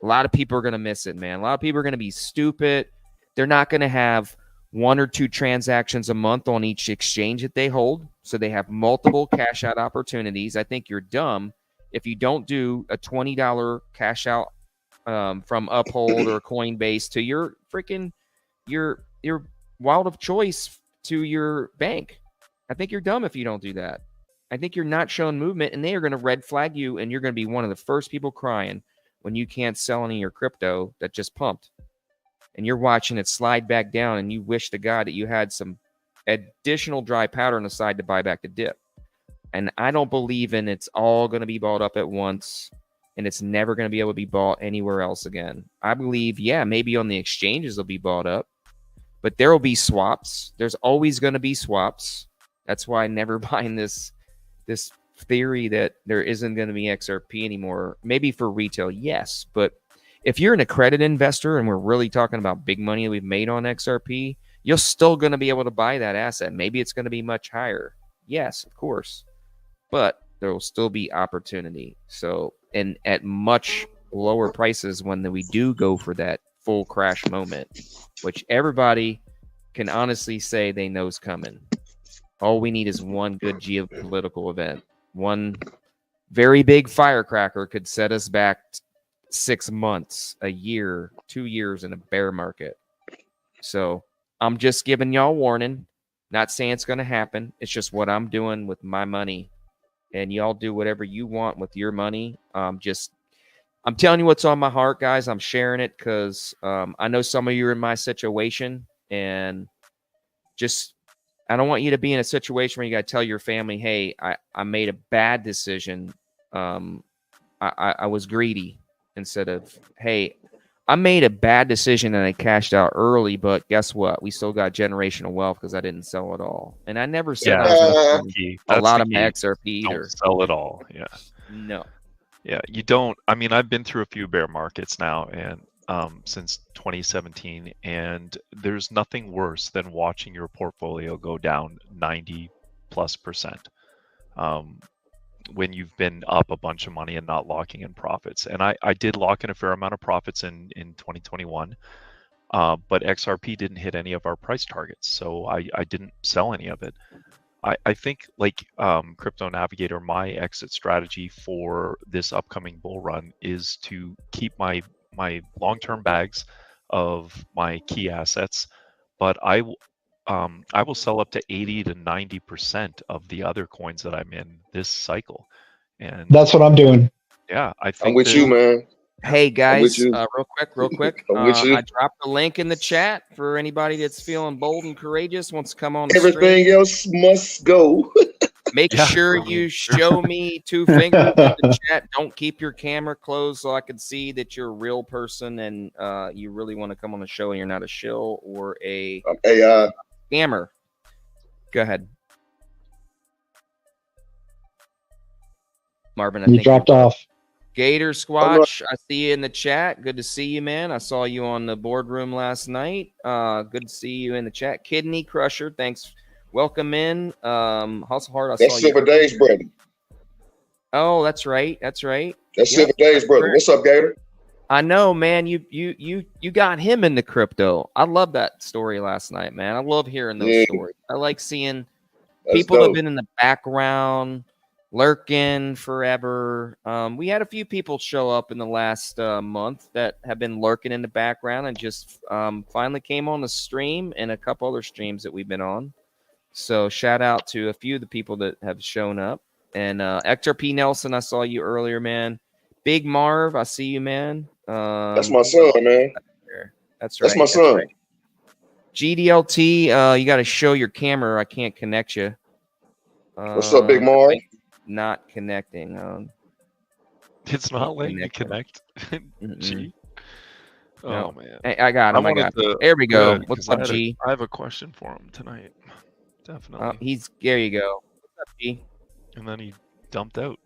A lot of people are going to miss it, man. A lot of people are going to be stupid. They're not going to have 1 or 2 transactions a month on each exchange that they hold. So they have multiple cash out opportunities. I think you're dumb if you don't do a $20 cash out from Uphold or Coinbase to your freaking your wallet of choice to your bank. I think you're dumb if you don't do that. I think you're not showing movement, and they are going to red flag you, and you're going to be one of the first people crying when you can't sell any of your crypto that just pumped. And you're watching it slide back down, and you wish to God that you had some additional dry powder on the side to buy back the dip. And I don't believe in it's all going to be bought up at once. and it's never going to be able to be bought anywhere else again. I believe, yeah, maybe on the exchanges it'll be bought up, but there will be swaps. There's always going to be swaps. That's why I never mind this theory that there isn't going to be XRP anymore. Maybe for retail, yes, but if you're an accredited investor and we're really talking about big money that we've made on XRP, you're still going to be able to buy that asset. Maybe it's going to be much higher. Yes, of course, but there will still be opportunity. So, and at much lower prices when we do go for that full crash moment, which everybody can honestly say they know is coming. All we need is one good geopolitical event. One very big firecracker could set us back 6 months, a year, 2 years in a bear market. So I'm just giving y'all warning. Not saying it's going to happen. It's just what I'm doing with my money. And y'all do whatever you want with your money. I'm telling you what's on my heart, guys. I'm sharing it because I know some of you are in my situation. And just, I don't want you to be in a situation where you got to tell your family, hey, I made a bad decision. I was greedy, instead of, hey, I made a bad decision and I cashed out early, but guess what? We still got generational wealth because I didn't sell it all. And I never said I was going to sell a lot of my XRP either. Don't sell it all. Yeah. No. Yeah, you don't. I mean, I've been through a few bear markets now, and since 2017, and there's nothing worse than watching your portfolio go down 90+%. When you've been up a bunch of money and not locking in profits. And I did lock in a fair amount of profits in 2021, but XRP didn't hit any of our price targets, so I didn't sell any of it. I think, like CryptoNavigator, my exit strategy for this upcoming bull run is to keep my long-term bags of my key assets, but I will sell up to 80 to 90% of the other coins that I'm in this cycle. And that's what I'm doing. Yeah, I think I'm with you, man. Hey guys, real quick. I'm with you. I dropped the link in the chat for anybody that's feeling bold and courageous, wants to come on the Everything stream. else must go. Make sure you show me 2 fingers in the chat. Don't keep your camera closed so I can see that you're a real person and you really want to come on the show and you're not a shill or a AI scammer. Go ahead, Marvin. I you think dropped off. Gator Squatch, I see you in the chat. Good to see you, man. I saw you on the boardroom last night. Good to see you in the chat. Kidney Crusher, thanks. Welcome in. Hustle Hard, I That's saw Silver you. Days, brother. Oh, that's right. That's right. That's Silver Days, brother. What's up, Gator? I know, man. You got him into crypto. I love that story last night, man. I love hearing those stories. I like seeing people that have been in the background, lurking forever. We had a few people show up in the last month that have been lurking in the background and just finally came on the stream and a couple other streams that we've been on. So shout out to a few of the people that have shown up. And XRP Nelson, I saw you earlier, man. Big Marv, I see you, man. That's my son, man. That's right. That's my son. Right. GDLT, you got to show your camera. I can't connect you. What's up, Big Marv? Not connecting. It's not letting me connect. Gee. Oh, no. man. Hey, I got him. There we go. What's up, G? I have a question for him tonight. Definitely. There you go. What's up, G? And then he dumped out.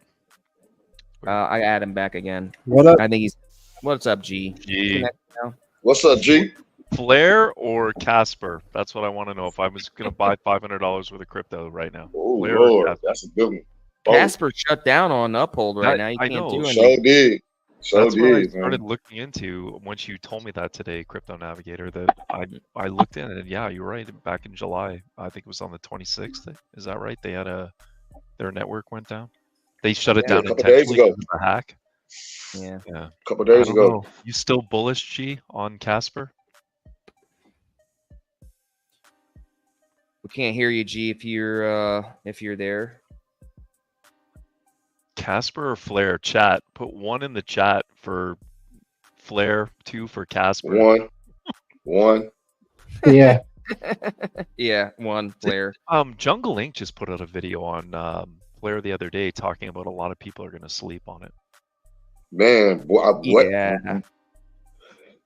I add him back again. What up? I think he's. What's up, G? What's up, G? Flare or Casper? That's what I want to know. If I was going to buy $500 worth of crypto right now. Oh, Lord. That's a good one. Casper shut down on Uphold right now. You can't do anything. That's what I started looking into once you told me that today, CryptoNavigator, that I looked in and yeah, you're right. Back in July, I think it was on the 26th. Is that right? They had their network went down. They shut it down intentionally because of a hack. Yeah. A couple days ago. You still bullish, G, on Casper? We can't hear you, G, if you're there. Casper or Flare? Chat. Put 1 in the chat for Flare, 2 for Casper. 1. Yeah. Yeah, 1 Flare. Jungle Inc. just put out a video on Flare the other day talking about a lot of people are going to sleep on it. Man, boy, what? Yeah.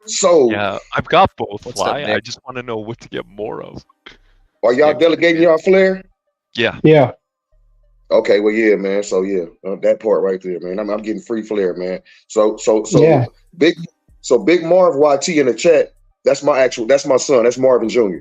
So Yeah, I've got both. What's up, Fly. I Nick? just want to know what to get more of. are y'all delegating y'all flare? Yeah. Yeah. Okay, well, yeah, man. So yeah, that part right there, man. I'm getting free flare, man. So Yeah. big Marv YT in the chat. That's my son. That's Marvin Jr.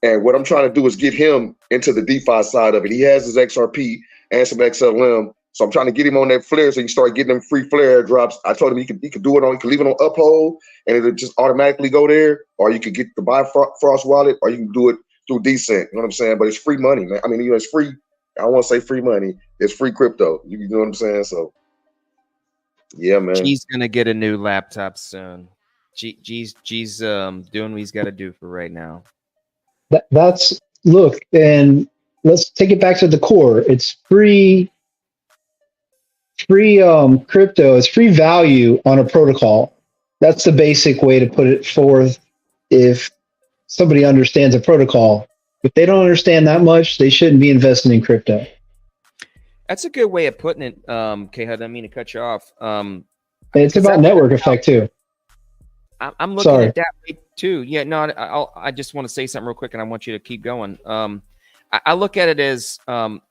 And what I'm trying to do is get him into the DeFi side of it. He has his XRP and some XLM. So I'm trying to get him on that flare so he can start getting them free flare airdrops. I told him he could do it on, he could leave it on Uphold and it'll just automatically go there, or you could get the Bifrost wallet, or you can do it through Decent. You know what I'm saying? But it's free money, man. I mean, it's free. I don't want to say free money. It's free crypto. You know what I'm saying? So yeah, man. G's gonna get a new laptop soon. G's doing what he's got to do for right now. That's look, and let's take it back to the core. It's free crypto. It's free value on a protocol. That's the basic way to put it forth. If somebody understands a protocol, if they don't understand that much, they shouldn't be investing in crypto. That's a good way of putting it. K-Hud, I didn't mean to cut you off. It's about network effect too. I'm looking Sorry. at that way too. Yeah, no, I just want to say something real quick, and I want you to keep going. I look at it as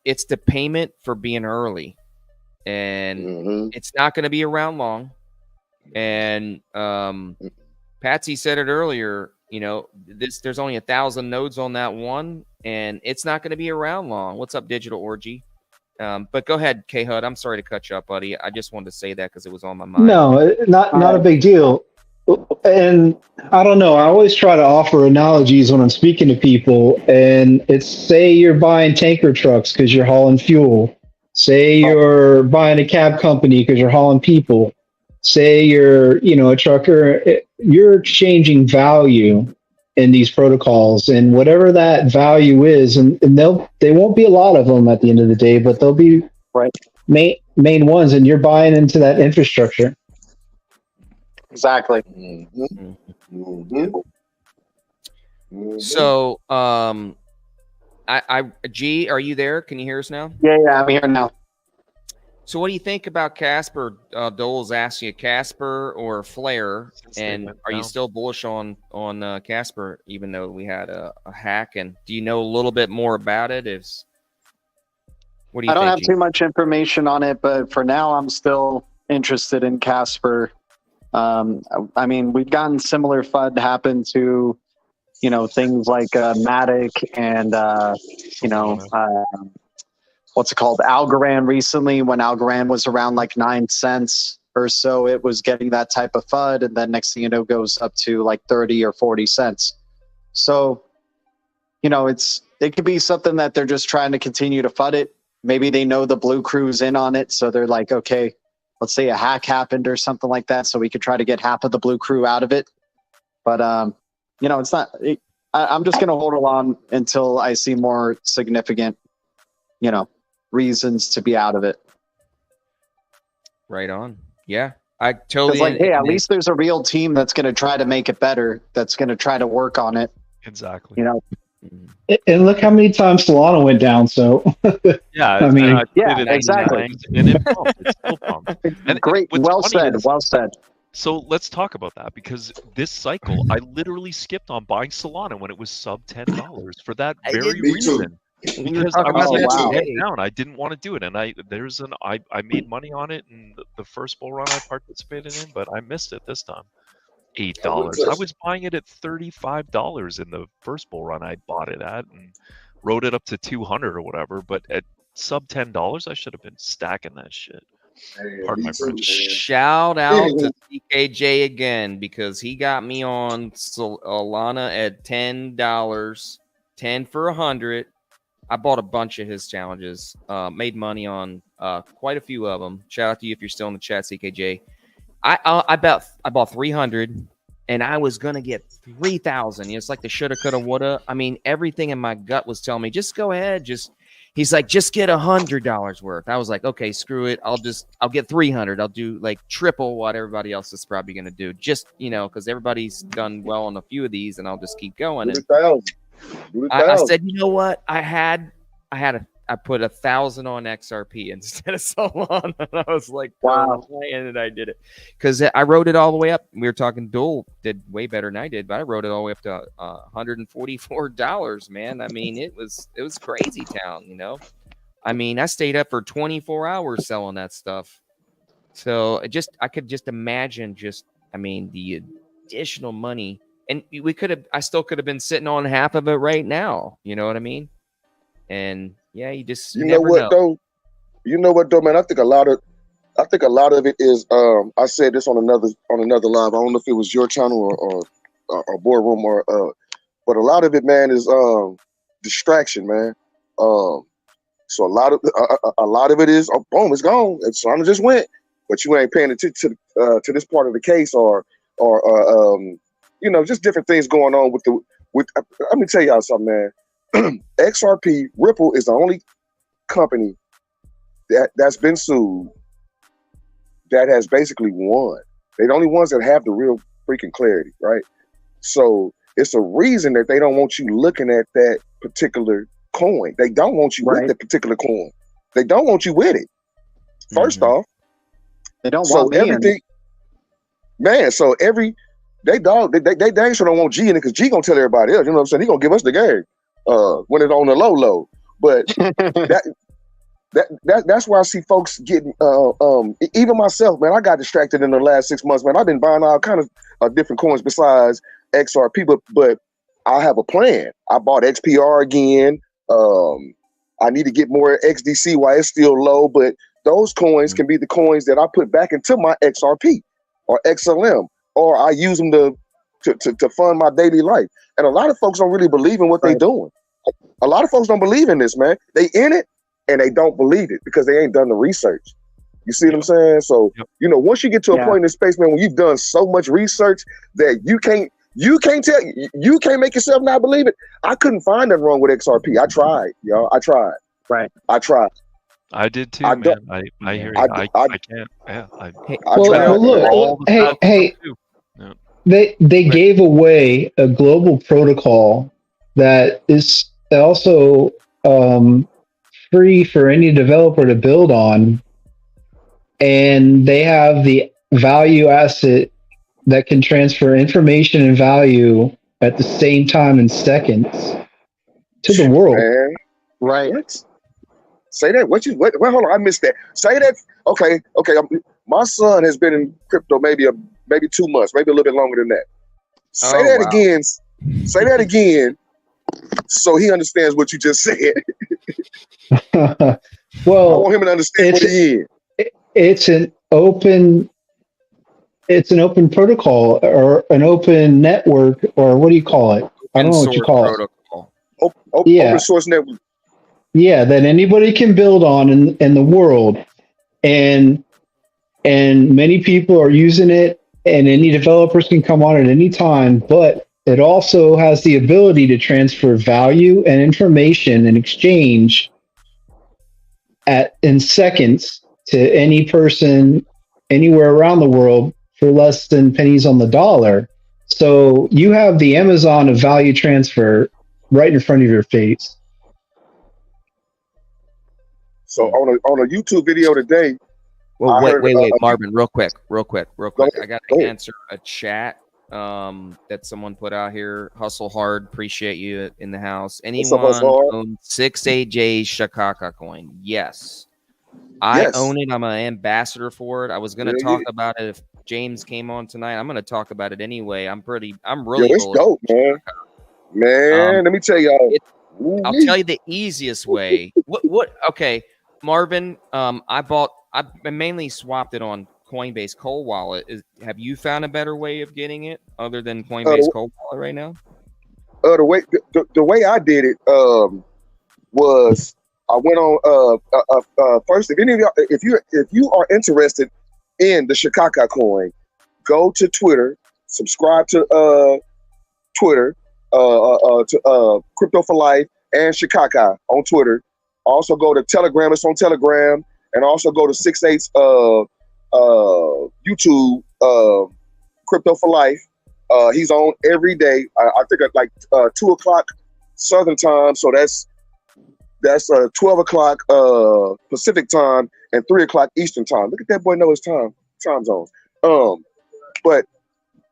it's the payment for being early, and it's not going to be around long. And Patsy said it earlier. You know, there's only 1,000 nodes on that one, and it's not going to be around long. What's up, Digital Orgy? But go ahead, K-Hud. I'm sorry to cut you up, buddy. I just wanted to say that because it was on my mind. No, not a big deal. And I don't know. I always try to offer analogies when I'm speaking to people. And it's, say you're buying tanker trucks because you're hauling fuel. Say you're buying a cab company because you're hauling people. Say you're, a trucker. You're exchanging value in these protocols, and whatever that value is, and they won't be a lot of them at the end of the day, but they'll be main ones, and you're buying into that infrastructure. Exactly. So, G, are you there? Can you hear us now? Yeah, I'm here now. So, what do you think about Casper? Dole's asking you, Casper or Flare, and are you still bullish on Casper, even though we had a hack? And do you know a little bit more about it? What do you think? I don't have too much information on it, but for now, I'm still interested in Casper. I mean, we've gotten similar FUD happen to, things like Matic and, what's it called? Algorand recently, when Algorand was around like 9 cents or so, it was getting that type of FUD. And then next thing you know, goes up to like 30 or 40 cents. So, it could be something that they're just trying to continue to FUD it. Maybe they know the blue crew's in on it. So they're like, okay, let's say a hack happened or something like that, so we could try to get half of the blue crew out of it. But, it's not, I'm just going to hold on until I see more significant, reasons to be out of it. Right on. Yeah, I totally. It's like, hey, at least there's a real team that's going to try to make it better. That's going to try to work on it. Exactly. And look how many times Solana went down. So yeah, I mean, exactly. And it pumped. It's still pumped. And great. Well said. Well said. So let's talk about that, because this cycle, I literally skipped on buying Solana when it was sub $10 for that very reason. Because I was down. I didn't want to do it, and I made money on it in the first bull run I participated in, but I missed it this time. $8. I was buying it at $35 in the first bull run I bought it at, and rode it up to 200 or whatever. But at sub $10, I should have been stacking that shit. Pardon my French. Shout out to CKJ again, because he got me on Solana at $10, 10 for 100. I bought a bunch of his challenges, made money on quite a few of them. Shout out to you if you're still in the chat, CKJ. I bought 300, and I was gonna get 3,000. It's like the shoulda, coulda, woulda. I mean, everything in my gut was telling me, just go ahead. He's like, just get $100 worth. I was like, okay, screw it. I'll get 300. I'll do like triple what everybody else is probably gonna do. Just because everybody's done well on a few of these, and I'll just keep going. And I said, you know what? I had I put 1,000 on XRP instead of Solana. And I was like, Wow. why did I did it? Because I wrote it all the way up. We were talking Duel did way better than I did, but I wrote it all the way up to $144, man. I mean, it was crazy town, you know. I mean, I stayed up for 24 hours selling that stuff. So I could just imagine the additional money, and I still could have been sitting on half of it right now. You know what I mean? And yeah, you never know. You know what though, man? I think a lot of it is. I said this on another live. I don't know if it was your channel or boardroom but a lot of it, man, is distraction, man. So a lot of it is boom, it's gone. And Solana just went, but you ain't paying attention to this part of the case or just different things going on with. Let me tell y'all something, man. XRP Ripple is the only company that's been sued that has basically won. They're the only ones that have the real freaking clarity, right? So it's a reason that they don't want you looking at that particular coin. They don't want you with that particular coin. They don't want you with it. First off, they don't want me everything. Man, so they dang sure don't want G in it because G gonna tell everybody else. You know what I'm saying? He gonna give us the game when it's on the low. But that's why I see folks getting even myself, man. I got distracted in the last 6 months, man. I've been buying all kind of different coins besides XRP, but I have a plan. I bought XPR again. I need to get more XDC while it's still low, but those coins can be the coins that I put back into my XRP or XLM, or I use them to fund my daily life. And a lot of folks don't really believe in what they're doing. A lot of folks don't believe in this, man. They in it and they don't believe it because they ain't done the research. You see what I'm saying? So, once you get to a point in this space, man, when you've done so much research that you can't make yourself not believe it. I couldn't find nothing wrong with XRP. I tried, y'all. I tried. Right. I tried. I did too, man. I hear you. I can't. Yeah. They gave away a global protocol that is also free for any developer to build on, and they have the value asset that can transfer information and value at the same time in seconds to the world. Man. Right. What? Say that. Wait, hold on. I missed that. Say that. Okay. My son has been in crypto maybe 2 months, maybe a little bit longer than that. Say that again. Say that again, so he understands what you just said. Well, I want him to understand what he is. It's an open protocol or an open network, or what do you call it? I don't know what you call it. Open source network. Yeah, that anybody can build on in the world, and many people are using it, and any developers can come on at any time. But it also has the ability to transfer value and information and exchange in seconds to any person anywhere around the world for less than pennies on the dollar. So you have the Amazon of value transfer right in front of your face. So on a YouTube video today. Well, wait, Marvin, real quick. I got to answer a chat that someone put out here. Hustle hard, appreciate you in the house. Anyone own 68J Shakaka coin? Yes. I own it. I'm an ambassador for it. I was going to talk about it if James came on tonight. I'm going to talk about it anyway. I'm really it's dope, man. Man, let me tell y'all. I'll tell you the easiest way. Okay, Marvin, I mainly swapped it on Coinbase Cold Wallet. Have you found a better way of getting it other than Coinbase Cold Wallet right now? The way I did it was I went on first. If any of y'all, if you are interested in the Shakaka coin, go to Twitter, subscribe to Twitter, to Crypto for Life and Shakaka on Twitter. Also go to Telegram. It's on Telegram, and also go to 68's YouTube, Crypto for Life. He's on every day. I think at like 2 o'clock Southern time. So that's That's 12 o'clock Pacific time and 3 o'clock Eastern time. Look at that boy know his time zones. But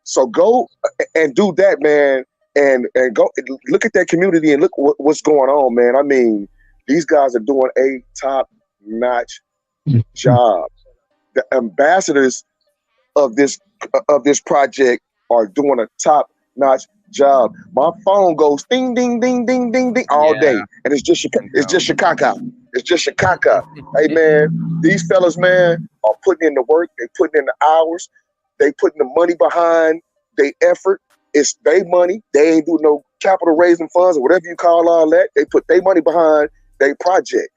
so go and do that, man, and go look at that community and look what's going on, man. I mean, these guys are doing a top-notch job. The ambassadors of this project are doing a top-notch job. My phone goes ding ding ding ding ding ding all day, and it's just Shakaka. It's just Shakaka. Hey man, these fellas, man, are putting in the work. They putting in the hours. They putting the money behind their effort. It's their money. They ain't do no capital raising funds or whatever you call all that. They put their money behind their project.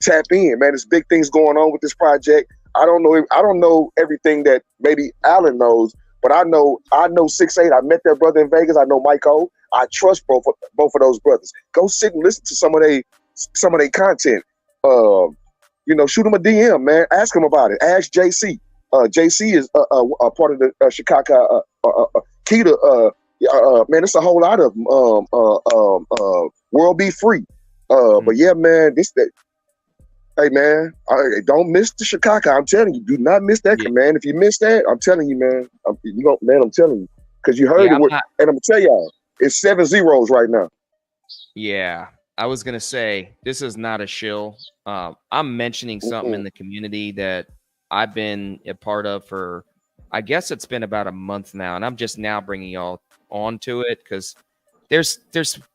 Tap in, man. There's big things going on with this project. I don't know everything that maybe Alan knows, but I know 6'8". I met that brother in Vegas. I know Mike O. I trust both of those brothers. Go sit and listen to some of their content. Shoot them a DM, man. Ask them about it. Ask JC. JC is a part of the Shakaka Kita. Man, it's a whole lot of World Be Free. But yeah, man, hey man, don't miss the Shakaka. I'm telling you, do not miss that command. If you miss that, I'm telling you, man. I'm telling you, because you heard it. And I'm gonna tell y'all, it's 7 zeros right now. Yeah, I was gonna say this is not a shill. I'm mentioning something in the community that I've been a part of for, I guess it's been about a month now, and I'm just now bringing y'all onto it because there's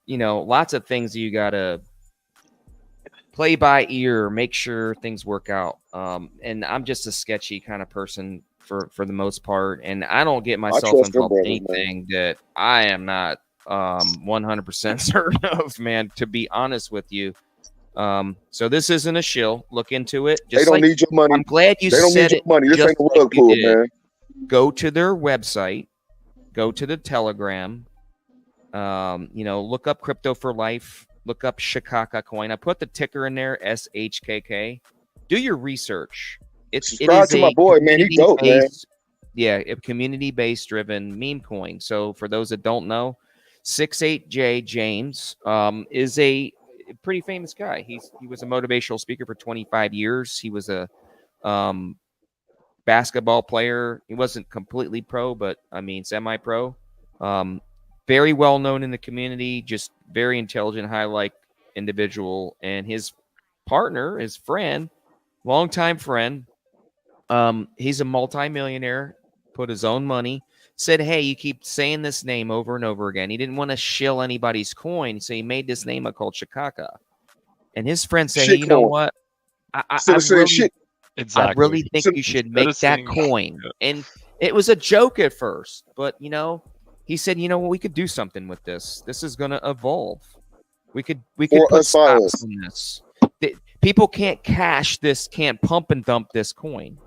lots of things you gotta play by ear, make sure things work out. And I'm just a sketchy kind of person for the most part, and I don't get myself involved in anything that I am not 100% certain of, man, to be honest with you. So this isn't a shill. Look into it. They don't need your money. I'm glad you said it. Money. This ain't a rug pull, man. Go to their website. Go to the Telegram. Look up Crypto for Life. Look up Shakaka coin. I put the ticker in there, SHKK. Do your research. Subscribe to my boy, man. He dope, man. Yeah, a community-based driven meme coin. So for those that don't know, 68J James is a pretty famous guy. He was a motivational speaker for 25 years. He was a basketball player. He wasn't completely pro, but I mean semi-pro. Very well known in the community, just very intelligent, high-like individual. And his partner, his friend, longtime friend, he's a multimillionaire, put his own money, said, hey, you keep saying this name over and over again. He didn't want to shill anybody's coin, so he made this name called Shakaka. And his friend said, hey, you know what? I really think you should make that coin. And it was a joke at first, but, he said, you know what, we could do something with this. This is going to evolve. We could put stops on this. People can't cash this, can't pump and dump this coin.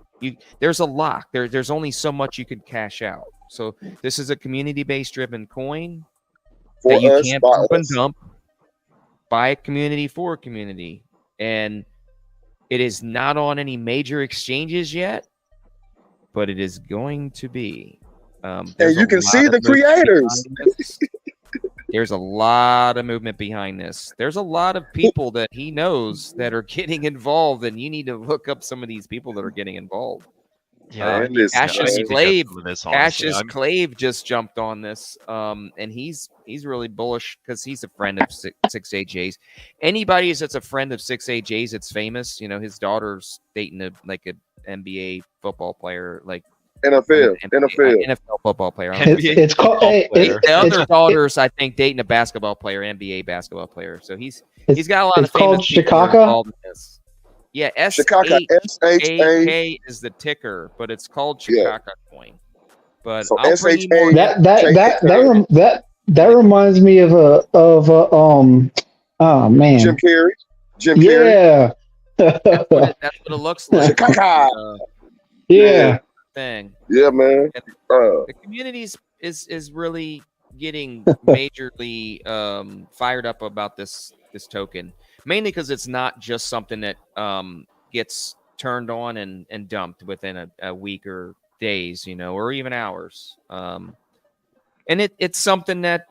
There's a lock. There's only so much you can cash out. So this is a community-based driven coin that you can't pump and dump by a community for a community. And it is not on any major exchanges yet, but it is going to be. And you can see the creators. There's a lot of movement behind this. There's a lot of people that he knows that are getting involved, and you need to look up some of these people that are getting involved. Yeah, Cassius Clave just jumped on this, and he's really bullish because he's a friend of 6AJ's. Anybody that's a friend of 6AJ's, it's famous. His daughter's dating an NBA football player, like NFL football player. It's called the other daughter's, I think, dating a basketball player, NBA basketball player. So he's got a lot of famous people involved in this. Yeah, SHKK is the ticker, but it's called Shakaka coin. But so that reminds me of Jim Carrey. Yeah. That's what it looks like. Shakaka. Yeah. Thing. Yeah, man. The community is really getting majorly fired up about this token, mainly because it's not just something that gets turned on and dumped within a week or days, or even hours. And it's something that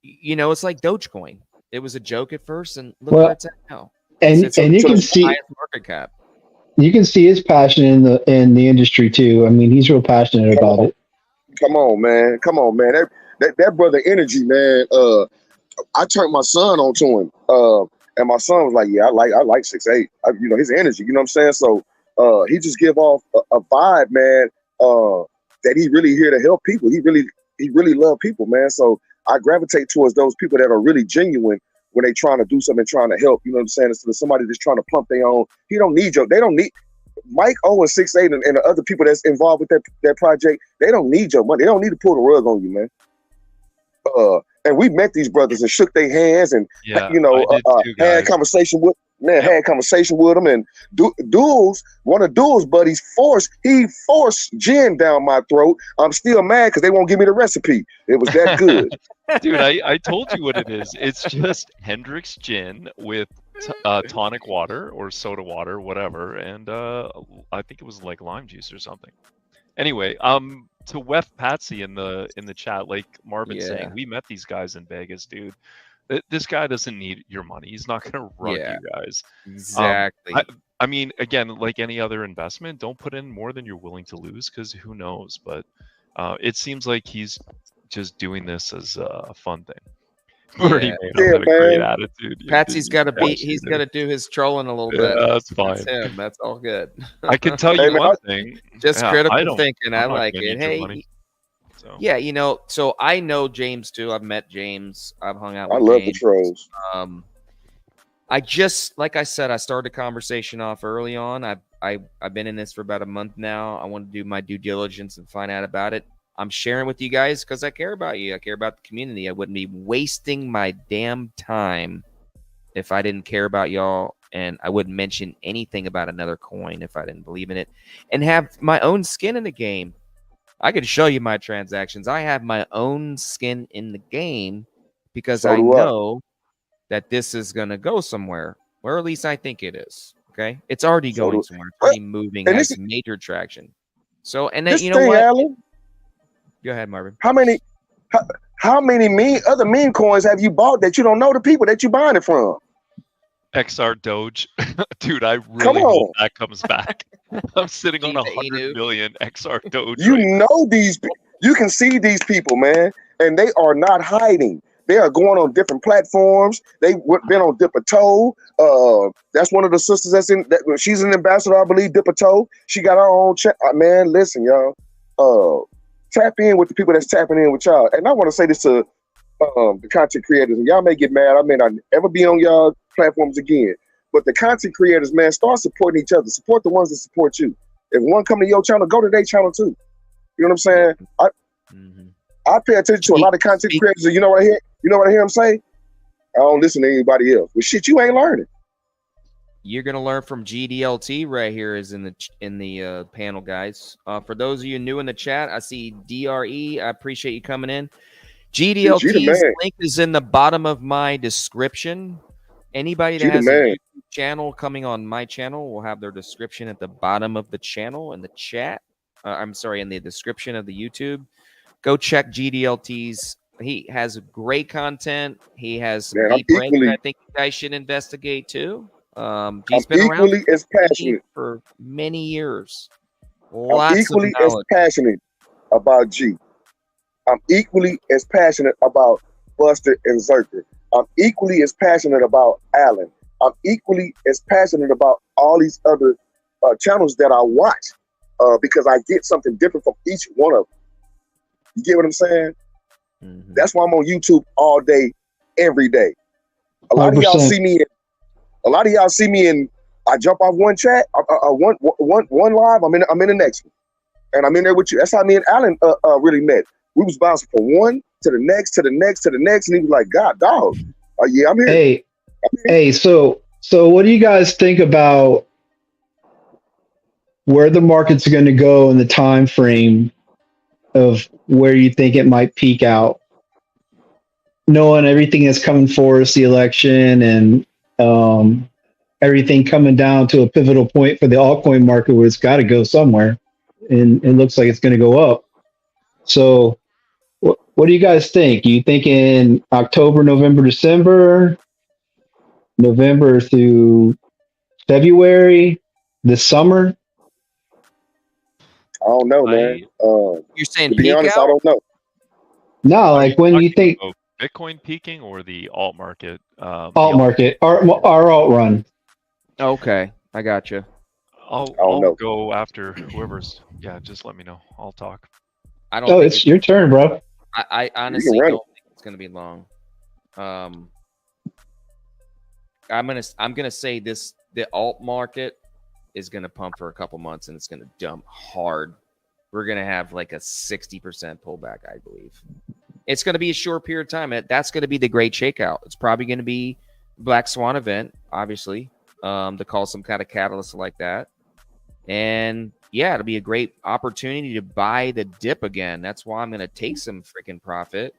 it's like Dogecoin. It was a joke at first, and look Well, where it's at now. And It's and you the can see highest market cap. his passion in the industry too. I mean, he's real passionate about it. Come on, man. Come on, man. That brother energy, man. I turned my son on to him. And my son was like, yeah, I like 6'8". You know, his energy, you know what I'm saying? So he just give off a vibe, man, that he really here to help people. He really love people, man. So I gravitate towards those people that are really genuine when they trying to do something, trying to help, you know what I'm saying? Instead of somebody just trying to pump their own. They don't need Mike O and 6'8" and the other people that's involved with that project, they don't need your money. They don't need to pull the rug on you, man. And we met these brothers and shook their hands and had conversation with them. And Duels, one of Duels' buddies, forced gin down my throat. I'm still mad because they won't give me the recipe. It was that good. Dude, I told you what it is. It's just Hendrick's gin with tonic water or soda water, whatever, and I think it was like lime juice or something. Anyway, to Wef Patsy in the chat, like Marvin's saying, we met these guys in Vegas, dude. This guy doesn't need your money. He's not going to run you guys. Exactly. I mean, again, like any other investment, don't put in more than you're willing to lose, because who knows? But it seems like he's just doing this as a fun thing. Already made up a great attitude. Patsy's got to he's got to do his trolling a little bit. That's fine. That's him. That's all good. I can tell you one thing. Just critical thinking. I like it. Hey, yeah, you know, so I know James too. I've met James. I've hung out with James. I love James. the trolls. I just, like I said, I started the conversation off early on. I've been in this for about a month now. I want to do my due diligence and find out about it. I'm sharing with you guys because I care about you. I care about the community. I wouldn't be wasting my damn time if I didn't care about y'all, and I wouldn't mention anything about another coin if I didn't believe in it and have my own skin in the game. I could show you my transactions. I have my own skin in the game because I know that this is going to go somewhere, or at least I think it is. Okay. It's already going somewhere. It's already moving, has major traction. So, and then, you know what? Alan, go ahead, Marvin. How many other meme coins have you bought that you don't know the people that you buying it from? XR Doge. Dude, I really hope that comes back. I'm sitting on 100 million XR Doge. You know these, you can see these people, man, and they are not hiding. They are going on different platforms. They've been on Dipper-Toe. That's one of the sisters that's in that. She's an ambassador, I believe, Dipper-Toe. She got her own chat. Man, listen, y'all. Tap in with the people that's tapping in with y'all. And I want to say this to the content creators, and y'all may get mad. I may not ever be on y'all platforms again. But the content creators, man, start supporting each other. Support the ones that support you. If one come to your channel, go to their channel too. You know what I'm saying? I pay attention to a lot of content creators, and you know what I hear? You know what I hear them say? I don't listen to anybody else. Well, shit, you ain't learning. You're gonna learn from GDLT right here is in the panel, guys. For those of you new in the chat, I see DRE. I appreciate you coming in. GDLT's link is in the bottom of my description. Anybody that has a YouTube channel coming on my channel will have their description at the bottom of the channel in the chat. I'm sorry, in the description of the YouTube. Go check GDLT's. He has great content. He has some deep brain I think you guys should investigate too. He's been around as passionate for many years. I'm equally as passionate about G. I'm equally as passionate about Buster and Zerker. I'm equally as passionate about Allen. I'm equally as passionate about all these other channels that I watch because I get something different from each one of them. You get what I'm saying? That's why I'm on YouTube all day, every day. A lot of y'all see me in. I jump off one chat, one live. I'm in the next one, and I'm in there with you. That's how me and Alan really met. We was bouncing from one to the next, to the next, to the next, and he was like, "God, dog, yeah, I'm here." Hey, so what do you guys think about where the market's going to go in the time frame of where you think it might peak out, knowing everything that's coming for us, the election, and everything coming down to a pivotal point for the altcoin market where it's got to go somewhere, and it looks like it's going to go up. So What do you guys think? You thinking October, November, December, November through February, this summer? I don't know, man. You're saying To be peak honest, out? I don't know. No, Are like you when you talking think about Bitcoin peaking or the alt market? alt market, our alt run. Okay, I got you. I don't I'll know. go after whoever's. Yeah, just let me know. I'll talk. I don't Oh, think it's your turn, bro. I You can honestly run it. don't think it's gonna be long. I'm gonna say the alt market is gonna pump for a couple months and it's gonna dump hard. We're gonna have like a 60% pullback, I believe. It's gonna be a short period of time. That's gonna be the great shakeout. It's probably gonna be Black Swan event, obviously, to call some kind of catalyst like that. And yeah, it'll be a great opportunity to buy the dip again. That's why I'm gonna take some freaking profit.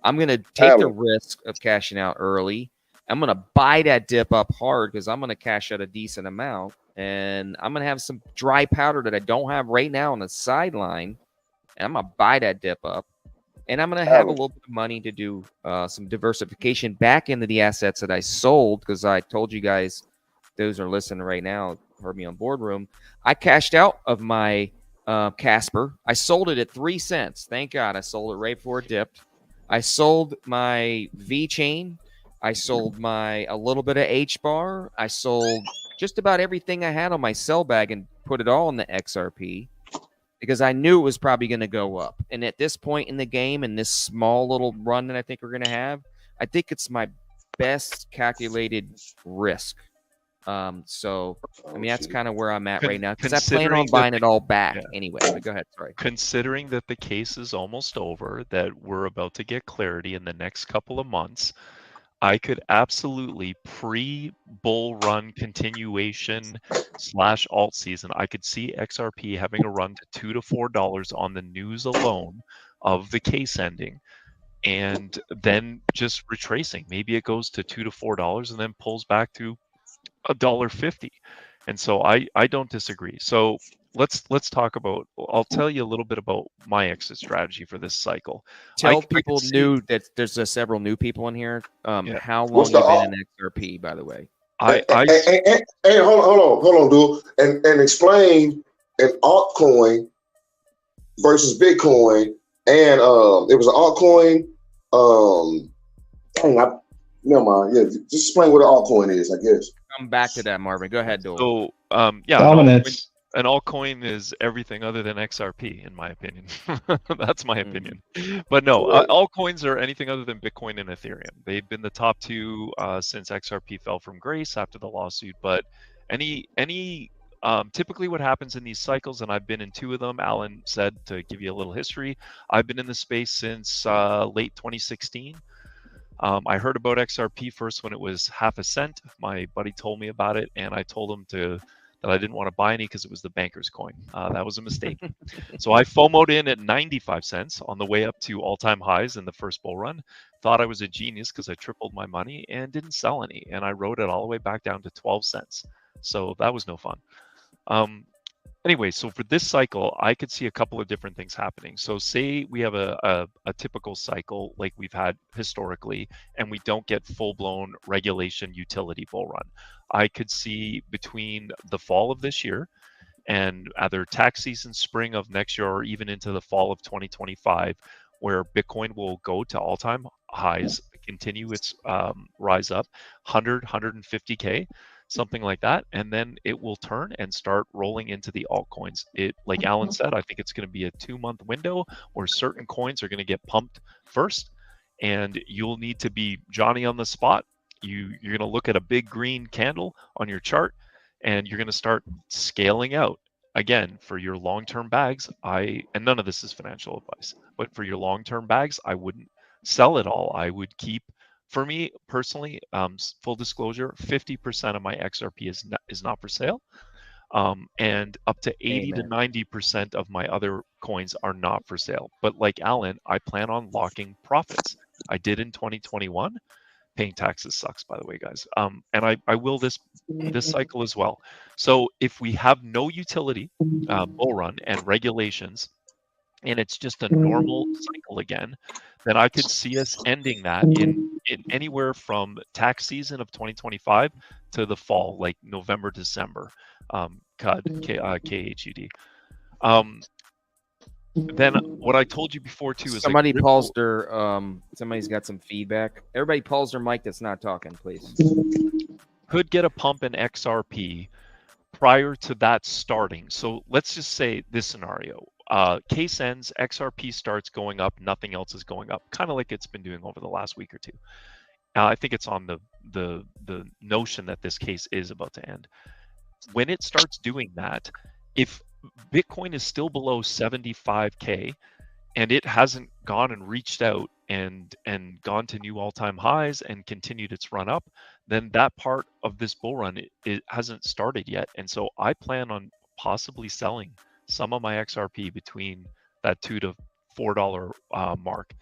I'm gonna take the Alan, risk of cashing out early. I'm gonna buy that dip up hard because I'm gonna cash out a decent amount, and I'm gonna have some dry powder that I don't have right now on the sideline, and I'm gonna buy that dip up, and I'm gonna have a Alan, little bit of money to do some diversification back into the assets that I sold because I told you guys, those are listening right now, heard me on Boardroom. I cashed out of my Casper. I sold it at 3 cents. Thank God I sold it right before it dipped. I sold my V chain. I sold a little bit of HBAR. I sold just about everything I had on my sell bag and put it all in the XRP because I knew it was probably going to go up. And at this point in the game, in this small little run that I think we're going to have, I think it's my best calculated risk. So I mean that's kind of where I'm at right now because I plan on buying it all back anyway. But go ahead, sorry. Considering that the case is almost over, that we're about to get clarity in the next couple of months, I could absolutely pre-bull run continuation / alt season. I could see XRP having a run to $2 to $4 on the news alone of the case ending, and then just retracing. Maybe it goes to $2 to $4 and then pulls back to $1.50. And so I don't disagree. So let's talk about. I'll tell you a little bit about my exit strategy for this cycle. Tell people new that there's several new people in here. How long what's the you been alt? in XRP, by the way? Hey, hold on, dude, and explain an altcoin versus Bitcoin, and it was an altcoin. Never mind. Yeah, just explain what an altcoin is, I guess. Come back to that, Marvin. Go ahead, Dole. So yeah, Dominance. an altcoin is everything other than XRP, in my opinion. That's my opinion. But no, altcoins are anything other than Bitcoin and Ethereum. They've been the top two since XRP fell from grace after the lawsuit. But typically what happens in these cycles, and I've been in 2 of them, Alan said, to give you a little history, I've been in the space since late 2016. I heard about XRP first when it was half a cent. My buddy told me about it, and I told him that I didn't want to buy any because it was the banker's coin. That was a mistake. So I FOMO'd in at 95 cents on the way up to all-time highs in the first bull run. Thought I was a genius because I tripled my money and didn't sell any. And I rode it all the way back down to 12 cents. So that was no fun. Anyway, so for this cycle, I could see a couple of different things happening. So say we have a typical cycle like we've had historically, and we don't get full-blown regulation utility bull run. I could see between the fall of this year and either tax season, spring of next year, or even into the fall of 2025, where Bitcoin will go to all-time highs, continue its rise up, 100, 150K. Something like that, and then it will turn and start rolling into the altcoins. It, like Alan said, I think it's going to be a 2-month window where certain coins are going to get pumped first, and you'll need to be Johnny on the spot. You're going to look at a big green candle on your chart, and you're going to start scaling out. Again, for your long-term bags, and none of this is financial advice, but for your long-term bags, I wouldn't sell it all. I would keep. For me personally, full disclosure, 50% of my XRP is not for sale, and up to 80 to 90% of my other coins are not for sale. But like Alan, I plan on locking profits. I did in 2021. Paying taxes sucks, by the way, guys. And I will this cycle as well. So if we have no utility bull run and regulations, and it's just a normal cycle again, then I could see us ending that in anywhere from tax season of 2025 to the fall, like November, December. KHUD. Then what I told you before too is somebody like paused their somebody's got some feedback. Everybody pause their mic that's not talking, please. could get a pump in XRP prior to that starting. So let's just say this scenario. Case ends, XRP starts going up, nothing else is going up, kind of like it's been doing over the last week or two. I think it's on the notion that this case is about to end. When it starts doing that, if Bitcoin is still below 75K and it hasn't gone and reached out and gone to new all-time highs and continued its run up, then that part of this bull run it hasn't started yet. And so I plan on possibly selling some of my XRP between that $2 to $4 mark.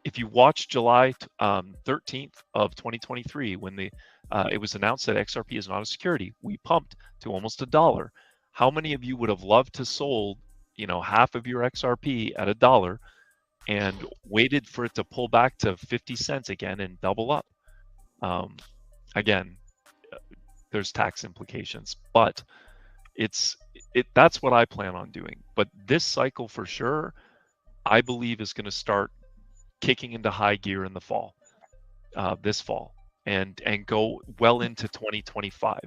If you watch July 13th of 2023, when it was announced that XRP is not a security, we pumped to almost $1. How many of you would have loved to sold, half of your XRP at $1 and waited for it to pull back to 50 cents again and double up? Again, there's tax implications, but that's what I plan on doing. But this cycle for sure, I believe is going to start kicking into high gear in the fall, this fall, and go well into 2025.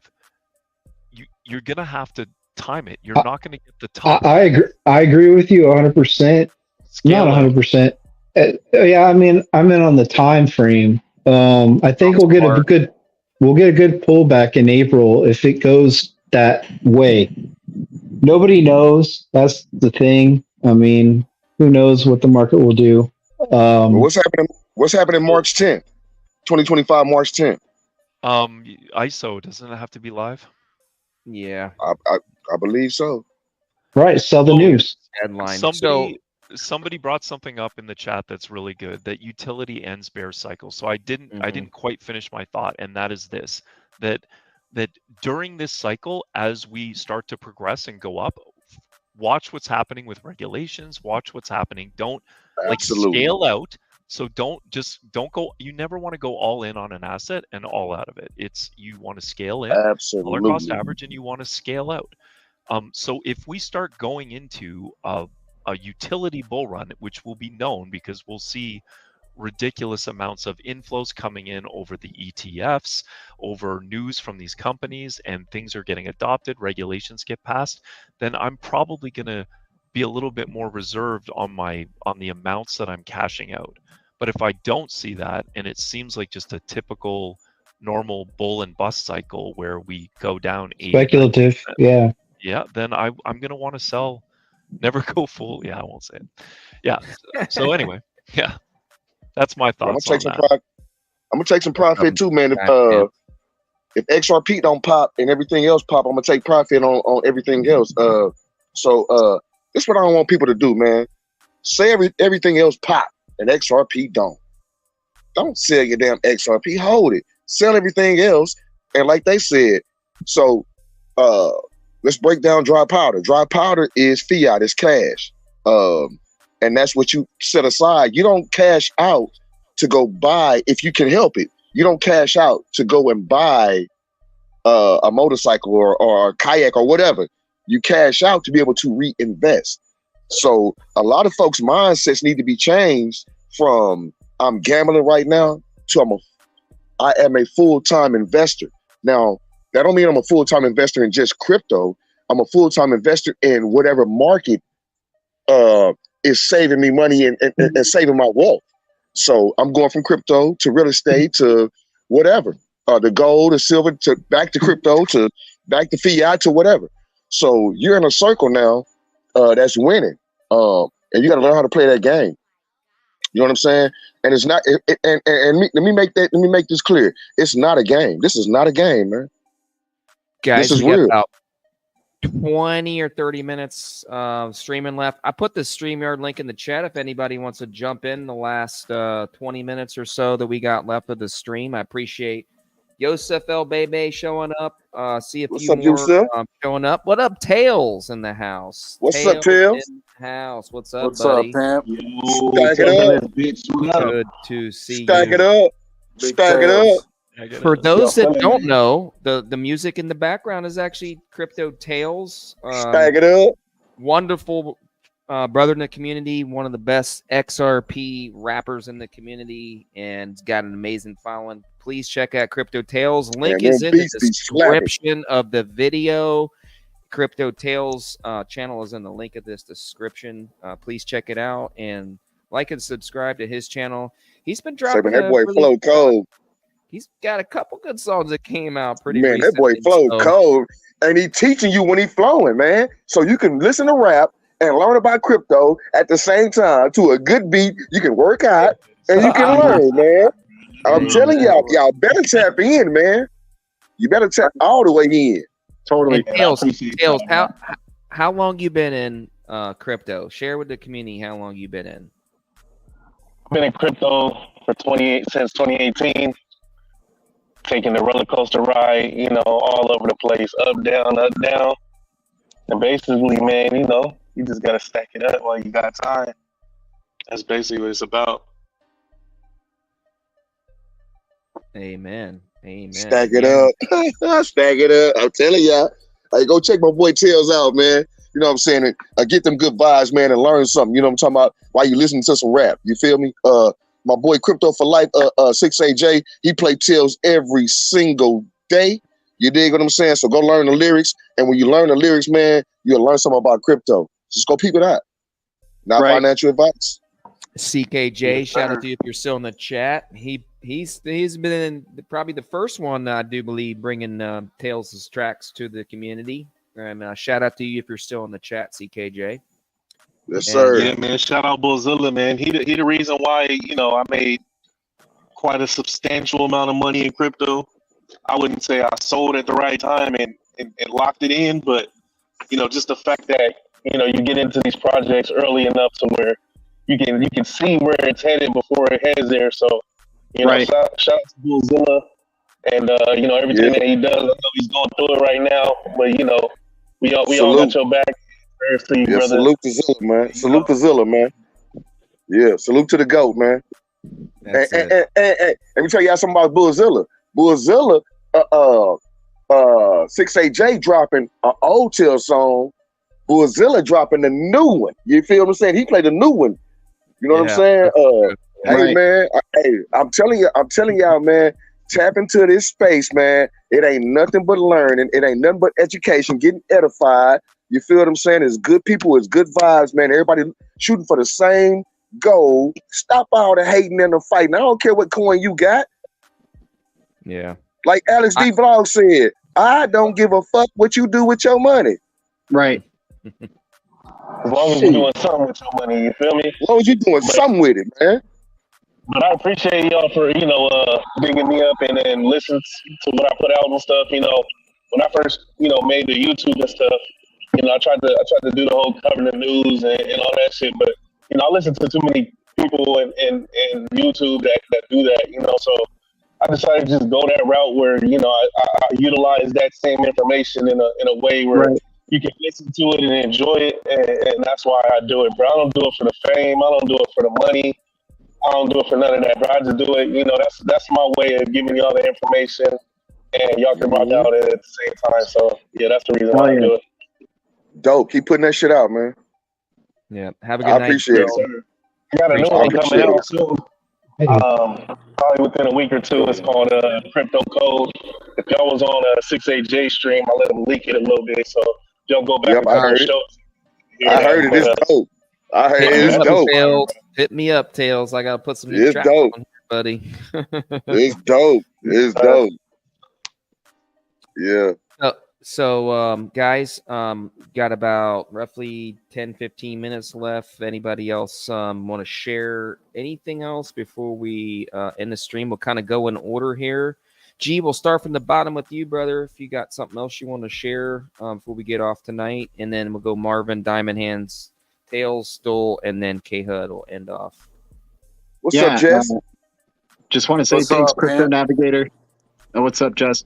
You're going to have to time it. You're not going to get the top. I agree with you 100%. Not 100%. Yeah, I mean, I'm in on the time frame. I think we'll get a good pullback in April if it goes that way. Nobody knows. That's the thing. I mean, who knows what the market will do? What's happening March 10th, 2025, March 10th? ISO, doesn't it have to be live? Yeah, I believe so. Right, sell the news. Headline. Somebody brought something up in the chat that's really good, that utility ends bear cycle. So I didn't quite finish my thought, and that is this, that during this cycle, as we start to progress and go up, watch what's happening with regulations, watch what's happening. Don't scale out. So don't go, you never want to go all in on an asset and all out of it. You want to scale in, dollar cost average, and you want to scale out. So if we start going into a utility bull run, which will be known because we'll see ridiculous amounts of inflows coming in over the ETFs, over news from these companies, and things are getting adopted, regulations get passed, then I'm probably going to be a little bit more reserved on the amounts that I'm cashing out. But if I don't see that, and it seems like just a typical normal bull and bust cycle where we go down 80, speculative, yeah, then I'm going to want to sell, never go full. Yeah, I won't say it. Yeah. So anyway, yeah, that's my thoughts on that. I'm gonna take some profit too, man. If XRP don't pop and everything else pop, I'm gonna take profit on everything else. So this is what I don't want people to do, man. Say everything else pop and XRP don't. Don't sell your damn XRP. Hold it. Sell everything else. And like they said, so let's break down dry powder. Dry powder is fiat, it's cash. And that's what you set aside. You don't cash out to go buy if you can help it. You don't cash out to go and buy a motorcycle or a kayak or whatever. You cash out to be able to reinvest. So a lot of folks' mindsets need to be changed from I'm gambling right now to I am a full-time investor. Now, that don't mean I'm a full-time investor in just crypto. I'm a full-time investor in whatever market is saving me money and saving my wealth. So I'm going from crypto to real estate to whatever, the gold, the silver, to back to crypto, to back to fiat, to whatever. So you're in a circle now that's winning, and you got to learn how to play that game. You know what I'm saying? And it's not. Let me make this clear. It's not a game. This is not a game, man. Guys, this is we real. got about 20 or 30 minutes streaming left. I put the StreamYard link in the chat if anybody wants to jump in the last 20 minutes or so that we got left of the stream. I appreciate Yosef El Bebe showing up. See a What's few up, more Yosef? showing up. What up, Tails in the house? What's up, Tails? in the house. What's up, What's buddy? up, Pimp? Stack it up. Good to see Stack you. it up. Big Stack it tails. up. For those Yo, that Philly, don't man. know, the music in the background is actually Crypto Tails. Stack it up. Wonderful brother in the community, one of the best XRP rappers in the community, and got an amazing following. Please check out Crypto Tales. Link Man, is them in the beats be slapping. description of the video. Crypto Tales channel is in the link of this description. Please check it out and like and subscribe to his channel. He's been Say, dropping man, that boy really, flow cold. he's got a couple good songs that came out pretty Man, that boy recently. flow so- cold. And he teaching you when he flowing, man. So you can listen to rap and learn about crypto at the same time to a good beat. You can work out and you can learn, man. I'm telling y'all better tap in, man. You better tap all the way in. Totally. And Tails, how long you been in crypto? Share with the community how long you been in. Been in crypto for since 2018, taking the roller coaster ride, all over the place, up, down. And basically, man, you just gotta stack it up while you got time. That's basically what it's about. Amen. Stack it up. Stack it up. I'm telling y'all. Hey, go check my boy Tails out, man. You know what I'm saying? And get them good vibes, man, and learn something. You know what I'm talking about? While you listening to some rap. You feel me? My boy Crypto for Life, 6AJ, he play Tails every single day. You dig what I'm saying? So go learn the lyrics. And when you learn the lyrics, man, you'll learn something about crypto. Just go peep it out. Not Right. financial advice. CKJ, shout out to you if you're still in the chat. He's been in probably the first one, I do believe, bringing Tails' tracks to the community. And shout out to you if you're still in the chat, CKJ. Yes, sir. Yeah, man. Shout out Bullzilla, man. He the reason why I made quite a substantial amount of money in crypto. I wouldn't say I sold at the right time and locked it in, but just the fact that you get into these projects early enough to where you can see where it's headed before it heads there. So Right. shout out to Bullzilla and everything that he does. I know he's going through it right now, but we all got your back. Prayers to you, Yeah, brother. salute to Zilla, man. Salute to Zilla, man. Yeah, salute to the GOAT, man. That's it. And let me tell y'all something about Bullzilla. Bullzilla, 6AJ dropping an old Till song. Bullzilla dropping a new one. You feel what I'm saying? He played a new one. You know what I'm saying? Hey, Right. man. I'm telling y'all, man. Tap into this space, man. It ain't nothing but learning. It ain't nothing but education, getting edified. You feel what I'm saying? It's good people, it's good vibes, man. Everybody shooting for the same goal. Stop all the hating and the fighting. I don't care what coin you got. Yeah. Like Alex D. Vlog said, I don't give a fuck what you do with your money. Right. As long as you're doing something with your money, you feel me? As long as you're doing something with it, man. But I appreciate y'all for digging me up and listening to what I put out and stuff. When I first made the YouTube and stuff, I tried to do the whole covering the news and all that shit. But I listen to too many people in YouTube that do that. So I decided to just go that route where I utilize that same information in a way where Right. you can listen to it and enjoy it, and that's why I do it. Bro, I don't do it for the fame. I don't do it for the money. I don't do it for none of that, bro. I just do it. That's my way of giving y'all the information, and y'all can rock out at the same time. So yeah, that's the reason why I do it. Dope. Keep putting that shit out, man. Yeah. Have a good I night. appreciate Bill. it. I got a new one Appreciate coming it. out soon. Probably within a week or two. It's called Crypto Code. If y'all was on a 6AJ stream, I let them leak it a little bit. So y'all go back Yep, and I check heard the it. show. I heard it. It's dope. I heard Hit it. me It's up, dope. Tails. Hit me up, Tails. I gotta put some new It's tracks dope. on here, buddy. It's dope. It's dope. Yeah. So, guys, got about roughly 10-15 minutes left. If anybody else want to share anything else before we end the stream? We'll kind of go in order here. G, we'll start from the bottom with you, brother. If you got something else you want to share before we get off tonight, and then we'll go Marvin, Diamond Hands, Tails, Stoll, and then K-Hud will end off. What's up, Jess? Just want to say What's thanks, up, man? CryptoNavigator. Oh, what's up, Jess?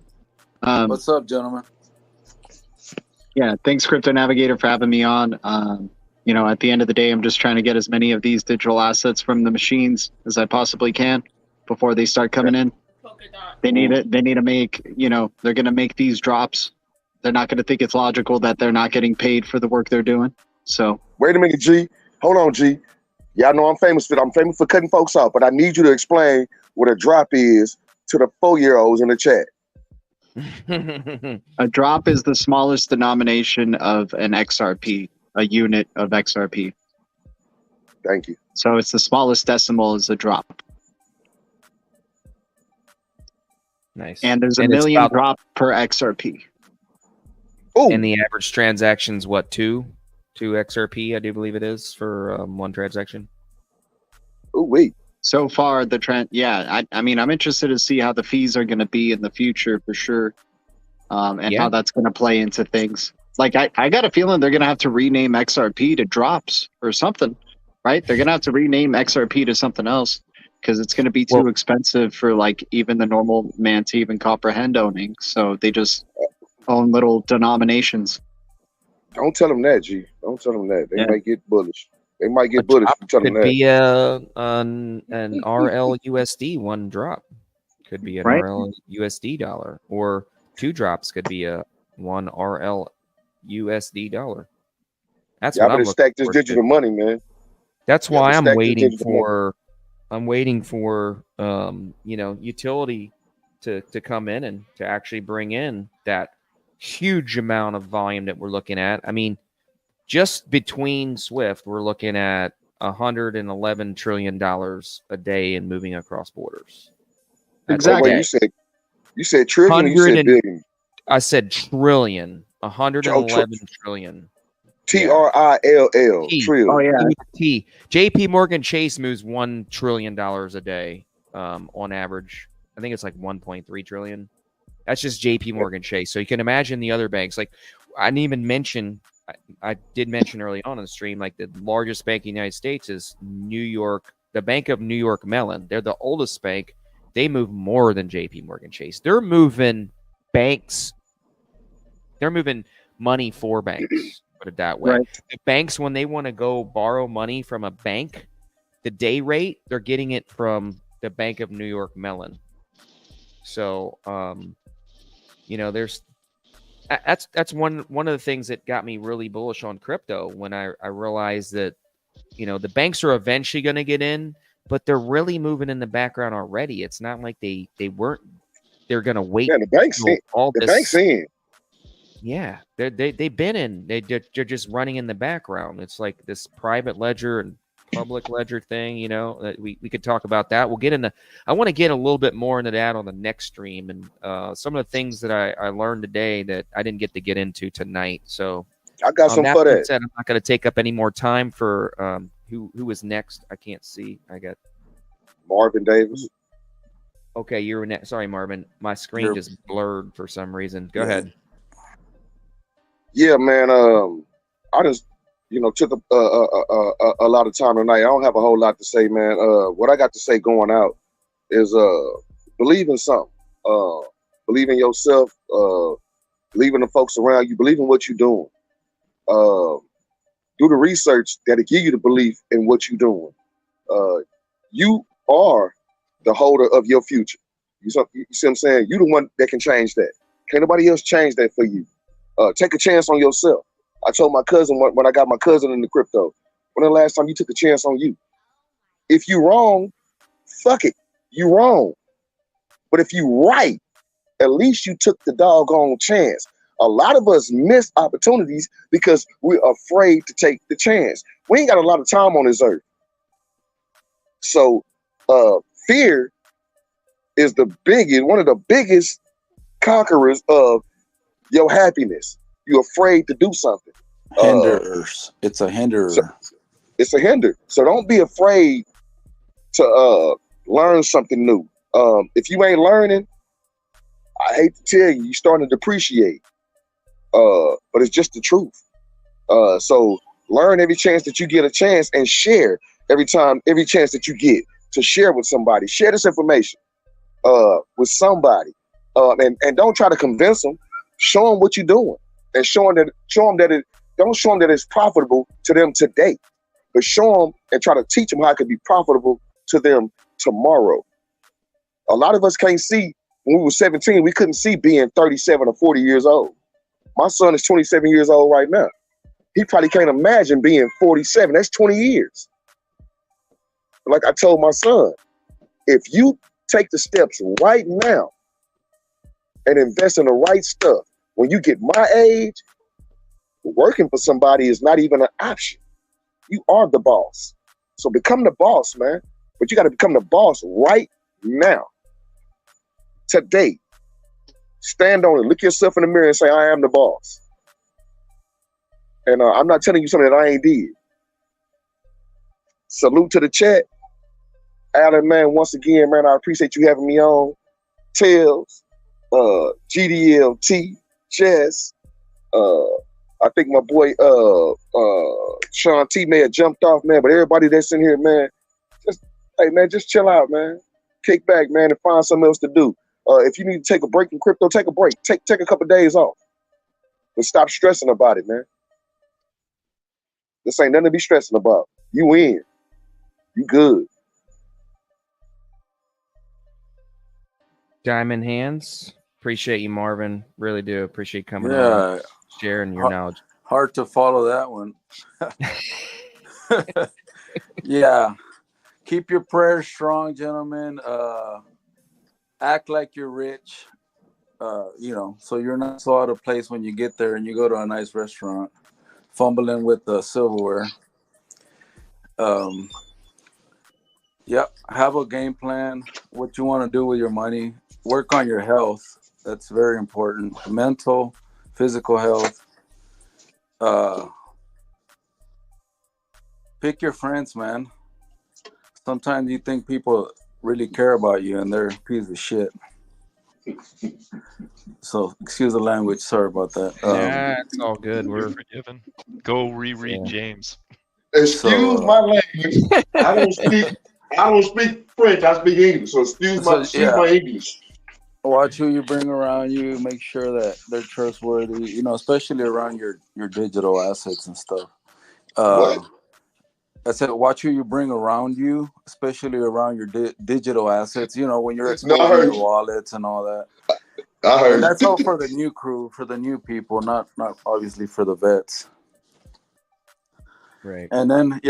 What's up, gentlemen? Yeah, thanks, CryptoNavigator, for having me on. You know, at the end of the day, I'm just trying to get as many of these digital assets from the machines as I possibly can before they start coming in. They need it. They need to make, you know, they're going to make these drops. They're not going to think it's logical that they're not getting paid for the work they're doing. So Wait a minute, G. Hold on, G. Y'all know I'm famous for cutting folks off, but I need you to explain what a drop is to the 4-year-olds in the chat. a drop is the smallest denomination of an XRP, a unit of XRP. Thank you. So it's the smallest decimal is a drop. Nice. And there's a it's million about- drop per XRP. Ooh, And the average transaction's what, 2 XRP, I do believe it is, for one transaction. ooh, wait. So far, the trend, yeah. I mean, I'm interested to see how the fees are going to be in the future for sure, and Yeah. how that's going to play into things. Like, I got a feeling they're going to have to rename XRP to drops or something, right? They're going to have to rename XRP to something else because it's going to be too expensive for like even the normal man to even comprehend owning. So they just own little denominations. Don't tell them that, G. Don't tell them that. They Yeah. might get bullish. They might A get bullish if you tell them Could that. be an RLUSD one drop. Could be an Right. RLUSD dollar, or 2 drops could be a 1 RLUSD dollar. That's Y'all what I'm better looking stack this for, digital too. money, man. That's Yeah, why the I'm stack is waiting digital for you know, utility to come in and to actually bring in that huge amount of volume that we're looking at. I mean, just between Swift, we're looking at $111 trillion a day and moving across borders. That's Exactly. a Wait, day. you said trillion or you said billion? I said trillion. 111 trillion. TRILL. T. Trill. Oh yeah. T. JP Morgan Chase moves $1 trillion a day on average. I think it's like 1.3 trillion. That's just JP Morgan Chase. So you can imagine the other banks. Like, I didn't even mention, I did mention early on in the stream, like the largest bank in the United States is New York, the Bank of New York Mellon. They're the oldest bank. They move more than JP Morgan Chase. They're moving banks. They're moving money for banks, put it that way. Right. The banks, when they want to go borrow money from a bank, the day rate, they're getting it from the Bank of New York Mellon. So, you know, that's one of the things that got me really bullish on crypto when I realized that, you know, the banks are eventually going to get in, but they're really moving in the background already. It's not like they're going to wait. Yeah, the bank's in. All The this, bank's in. yeah, they've been in. They're just running in the background. It's like this private ledger and public ledger thing. You know, we could talk about that. We'll get into. I want to get a little bit more into that on the next stream, and some of the things that I learned today that I didn't get to get into tonight. So I got some for being that. said, I'm not going to take up any more time for who is next. I can't see. I got Marvin Davis. okay. You're next. Sorry, Marvin. My screen just blurred for some reason. Go ahead. Yeah, man. I just, you know, took a lot of time tonight. I don't have a whole lot to say, man. What I got to say going out is believe in something. Believe in yourself. Believe in the folks around you. Believe in what you're doing. Do the research that'll give you the belief in what you're doing. You are the holder of your future. You see what I'm saying? You're the one that can change that. Can't nobody else change that for you. Take a chance on yourself. I told my cousin when I got my cousin in the crypto, when the last time you took a chance on you? If you wrong, fuck it. You wrong. But if you right, at least you took the doggone chance. A lot of us miss opportunities because we're afraid to take the chance. We ain't got a lot of time on this earth. So fear is one of the biggest conquerors of your happiness. You're afraid to do something. Hinders. It's a hinderer. It's a hinder. So don't be afraid to learn something new. If you ain't learning, I hate to tell you, you're starting to depreciate. But it's just the truth. So learn every chance that you get a chance, and share every chance that you get to share with somebody. Share this information with somebody. And don't try to convince them. Show them what you're doing, and show them that don't show them that it's profitable to them today, but show them and try to teach them how it could be profitable to them tomorrow. A lot of us can't see. When we were 17, we couldn't see being 37 or 40 years old. My son is 27 years old right now. He probably can't imagine being 47. That's 20 years. Like I told my son, if you take the steps right now and invest in the right stuff, when you get my age, working for somebody is not even an option. You are the boss. So become the boss, man. But you got to become the boss right now. Today. Stand on it. Look yourself in the mirror and say, I am the boss. And I'm not telling you something that I ain't did. Salute to the chat. Alan, man, once again, man, I appreciate you having me on. Tails, GDLT, Jess, I think my boy Sean T may have jumped off, man, but everybody that's in here, man, just chill out, man. Kick back, man, and find something else to do. If you need to take a break from crypto, take a break. Take a couple of days off. But stop stressing about it, man. This ain't nothing to be stressing about. You win. You good. Diamond Hands. Appreciate you, Marvin. Really do appreciate coming on, sharing your knowledge. Hard to follow that one. Yeah. Keep your prayers strong, gentlemen. Act like you're rich. So you're not so out of place when you get there and you go to a nice restaurant, fumbling with the silverware. Have a game plan, what you want to do with your money. Work on your health. That's very important. Mental, physical health. Pick your friends, man. Sometimes you think people really care about you and they're a piece of shit. So excuse the language, sorry about that. It's all good. We're forgiven. Go reread James. Excuse my language. I don't speak French, I speak English. So excuse my English. Watch who you bring around you, make sure that they're trustworthy, especially around your digital assets and stuff. What? I said, watch who you bring around you, especially around your digital assets. When you're exposing your wallets and all that. I heard. And that's all for the new crew, for the new people, not obviously for the vets. Right. And then,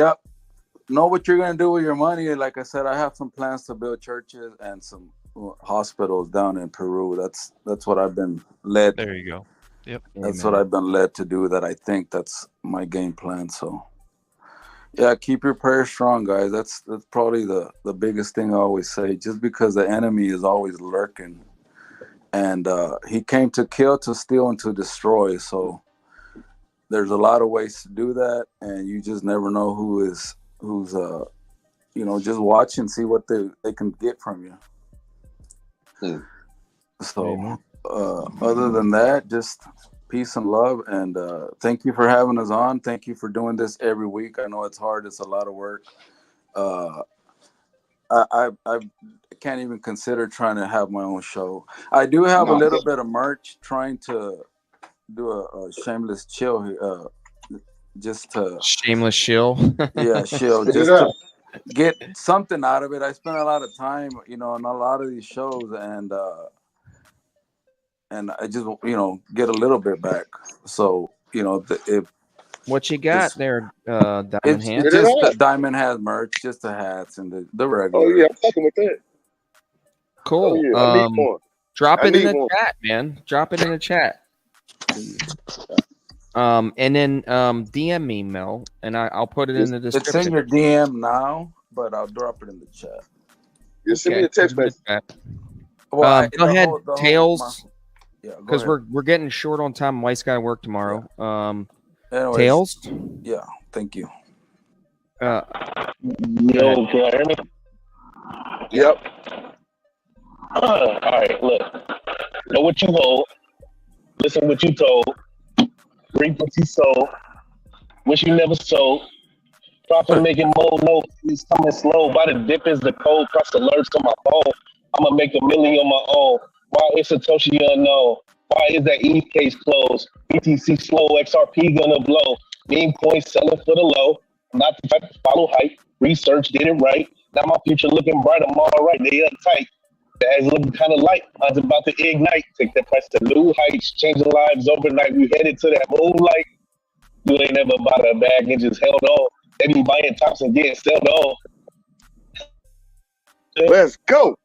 know what you're gonna do with your money. Like I said, I have some plans to build churches and some hospitals down in Peru. That's what I've been led. There you go. Yep. That's what I've been led to do. That I think that's my game plan. So. Yeah, keep your prayers strong, guys. That's probably the biggest thing I always say. Just because the enemy is always lurking, and he came to kill, to steal, and to destroy. So there's a lot of ways to do that, and you just never know who's just watch and see what they can get from you. So other than that, just peace and love, and thank you for having us on. Thank you for doing this every week. I know it's hard. It's a lot of work. I can't even consider trying to have my own show. I do have a little bit of merch, trying to do a shameless chill here, just to shameless shill. Shill, just to get something out of it. I spent a lot of time, on a lot of these shows, and I just, get a little bit back. So, if what you got there, Diamond Hands? It's just the Diamond has merch, just the hats and the regular. Oh yeah, I'm fucking with that. Cool. Oh, yeah. I need more. Drop it in the chat, man. Drop it in the chat. And then DM me, Mel, and I'll put it in the description. It's in your DM now, but I'll drop it in the chat. Just send me a text message. Well, go ahead, Tails. Because we're getting short on time. White's got to work tomorrow. Anyways, Tails. Yeah, thank you. Yo, can you hear me? Yep. All right, look. Know what you hold. Listen what you told. Reap what you sow. Wish you never sold. Profit making mode, no, it's coming slow. By the dip is the cold. Cross alerts on my phone. I'ma make $1 million on my own. Why is Satoshi unknown? Why is that ETH case closed? BTC slow, XRP gonna blow. Meme coins selling for the low. Not the fact to follow hype. Research did it right. Now my future looking bright. I'm all right. They uptight. The ass looking kind of light. I was about to ignite. Take that price to new heights. Changing lives overnight. We headed to that moonlight. You ain't never bought a bag and just held on. They be buying tops and getting sold on. Let's go.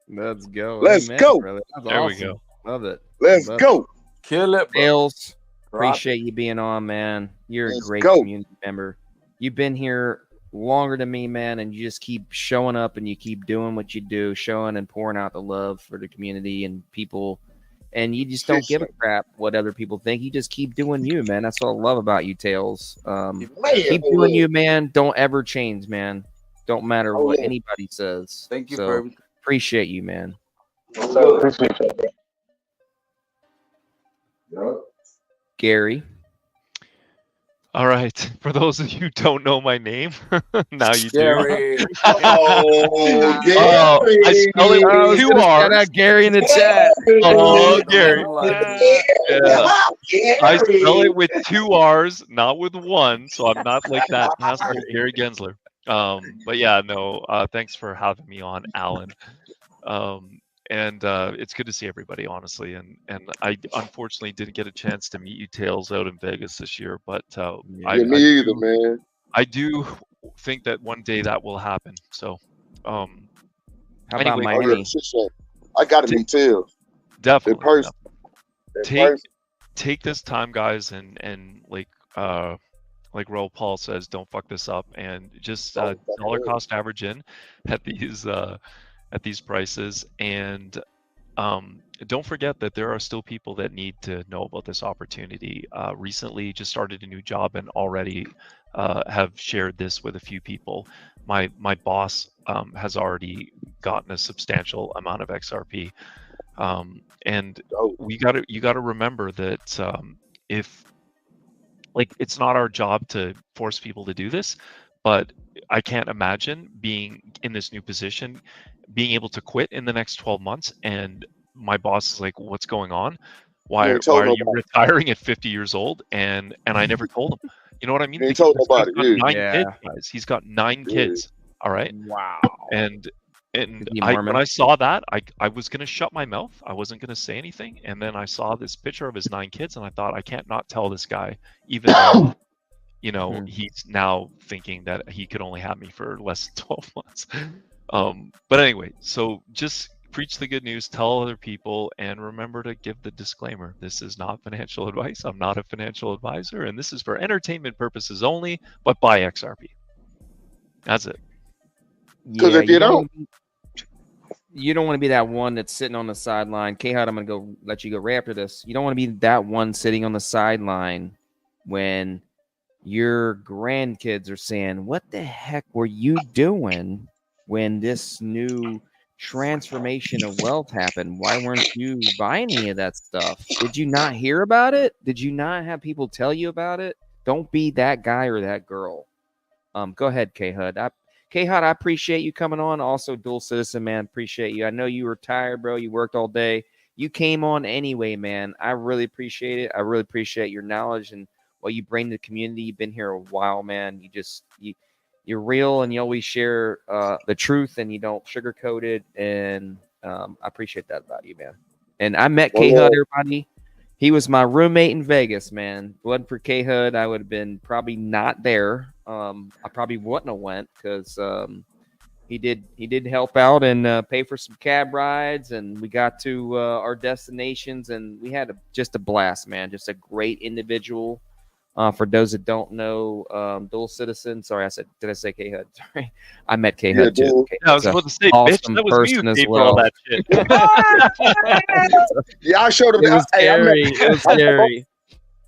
Let's go. Let's Amen, go. brother. That's There we awesome. go. Love it. Let's Love go. Kill it, bro. Tails, Rock appreciate you being on, man. You're Let's a great go. community member. You've been here longer than me, man, and you just keep showing up and you keep doing what you do, showing and pouring out the love for the community and people. And you just don't give a crap what other people think. You just keep doing you, man. That's what I love about you, Tails. Keep doing you, man. Don't ever change, man. Don't matter what anybody says. Thank you So, for everything. appreciate you, man. So appreciate that, bro. Gary. All right. For those of you who don't know my name, now you do. Gary. Oh, Gary. I spell it with two Shout R's. out Gary in the chat. Oh, Gary. Yeah. Gary. I spell it with two R's, not with one, so I'm not like that asshole Gary Gensler. But yeah, no. Thanks for having me on, Alan. And it's good to see everybody, honestly. And I unfortunately didn't get a chance to meet you, Tails, out in Vegas this year. But Me either, man. I do think that one day that will happen. So, How Anyway, about Oh, yeah, Miami? shit, shit. I got to meet Tails in definitely. person. In person. Take this time, guys, and like Raoul Paul says, don't fuck this up, and just Don't fuck dollar it up. cost average in at these prices, and don't forget that there are still people that need to know about this opportunity. Recently, just started a new job and already have shared this with a few people. My boss has already gotten a substantial amount of XRP. And you gotta remember that if it's not our job to force people to do this, but I can't imagine being in this new position, being able to quit in the next 12 months. And my boss is like, "What's going on? Why are you retiring at 50 years old?" And I never told him. You know what I mean? You ain't told This guy's nobody, got yeah. 9 kids, guys. He's got 9 kids. All right. Wow. And Is he when Mormon? I saw that, I was gonna shut my mouth. I wasn't gonna say anything. And then I saw this picture of his 9 kids, and I thought, I can't not tell this guy, even though he's now thinking that he could only have me for less than 12 months. But anyway, so just preach the good news, tell other people, and remember to give the disclaimer. This is not financial advice. I'm not a financial advisor, and this is for entertainment purposes only, but buy XRP. That's it. Because if you don't, you don't want to be that one that's sitting on the sideline. K-Hud, I'm going to go let you go right after this. You don't want to be that one sitting on the sideline when your grandkids are saying, "What the heck were you doing when this new transformation of wealth happened? Why weren't you buying any of that stuff? Did you not hear about it? Did you not have people tell you about it?" Don't be that guy or that girl. Go ahead, K-Hud. K-Hud, I appreciate you coming on. Also, Dual Citizen, man, appreciate you. I know you were tired, bro. You worked all day. You came on anyway, man. I really appreciate it. I really appreciate your knowledge and what you bring to the community. You've been here a while, man. You're real, and you always share the truth, and you don't sugarcoat it. And I appreciate that about you, man. And I met K-Hud, everybody. He was my roommate in Vegas, man. If it wasn't for K-Hud, I would have been probably not there. I probably wouldn't have went because he did help out and pay for some cab rides, and we got to our destinations, and we had just a blast, man. Just a great individual. For those that don't know, Dual Citizen. Sorry, did I say K-Hud? Sorry, I met K-Hud too. I was about to say, awesome bitch, that was me who paid for all that shit. yeah, I showed him. It was scary. It was scary.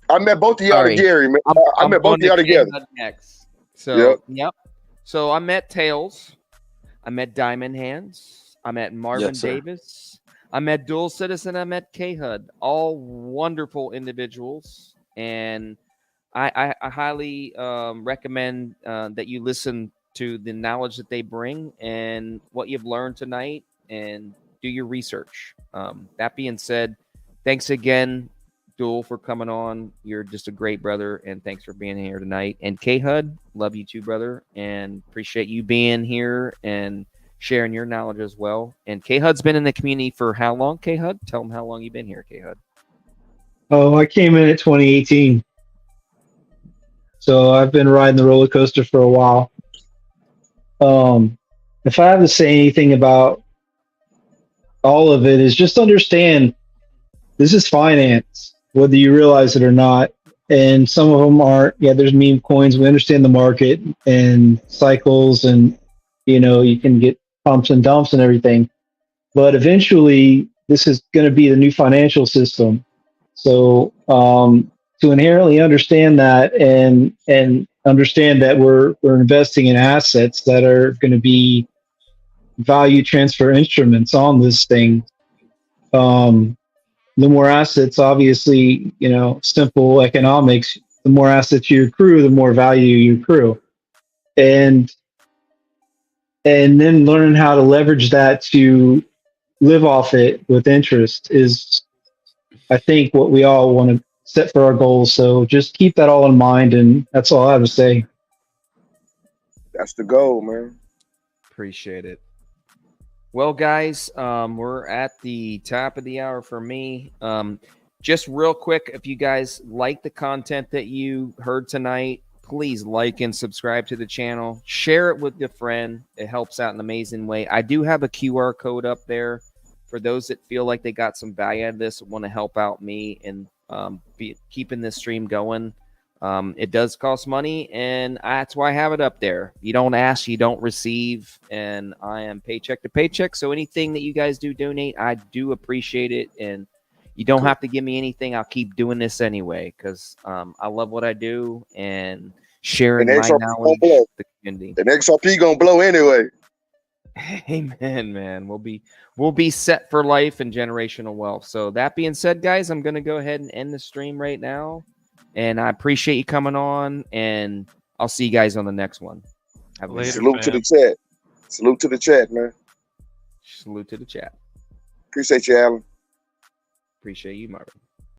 I met both of y'all to Gary, man. I met both of y'all together. Next. So, yep. So I met Tails. I met Diamond Hands. I met Marvin Davis. I met Dual Citizen. I met K-Hud. All wonderful individuals. And I highly recommend that you listen to the knowledge that they bring and what you've learned tonight and do your research. That being said, thanks again, Duel, for coming on. You're just a great brother, and thanks for being here tonight. And K-Hud, love you too, brother, and appreciate you being here and sharing your knowledge as well. And K-Hud's been in the community for how long, K-Hud? Tell them how long you've been here, K-Hud. Oh, I came in at 2018. So I've been riding the roller coaster for a while. If I have to say anything about all of it, is just understand this is finance, whether you realize it or not. And some of them aren't. Yeah, there's meme coins. We understand the market and cycles, and you can get pumps and dumps and everything. But eventually, this is going to be the new financial system. So to inherently understand that and understand that we're investing in assets that are going to be value transfer instruments on this thing. The more assets, obviously, simple economics, the more assets you accrue, the more value you accrue. And then learning how to leverage that to live off it with interest is, I think, what we all want to set for our goals. So just keep that all in mind, and that's all I have to say. That's the goal, man. Appreciate it. Well, guys, we're at the top of the hour for me. Just real quick, if you guys like the content that you heard tonight, please like and subscribe to the channel. Share it with your friend. It helps out in an amazing way. I do have a QR code up there for those that feel like they got some value out of this, want to help out me and keeping this stream going. It does cost money, and that's why I have it up there. You don't ask, you don't receive, and I am paycheck to paycheck. So anything that you guys do donate, I do appreciate it, and you don't have to give me anything. I'll keep doing this anyway because I love what I do and sharing my knowledge with the community. The XRP gonna blow anyway. Amen, man. We'll be set for life and generational wealth. So that being said, guys, I'm gonna go ahead and end the stream right now. And I appreciate you coming on, and I'll see you guys on the next one. Have a Later, Salute to the chat. Salute to the chat, man. Salute to the chat. Appreciate you, Alan. Appreciate you, Marvin.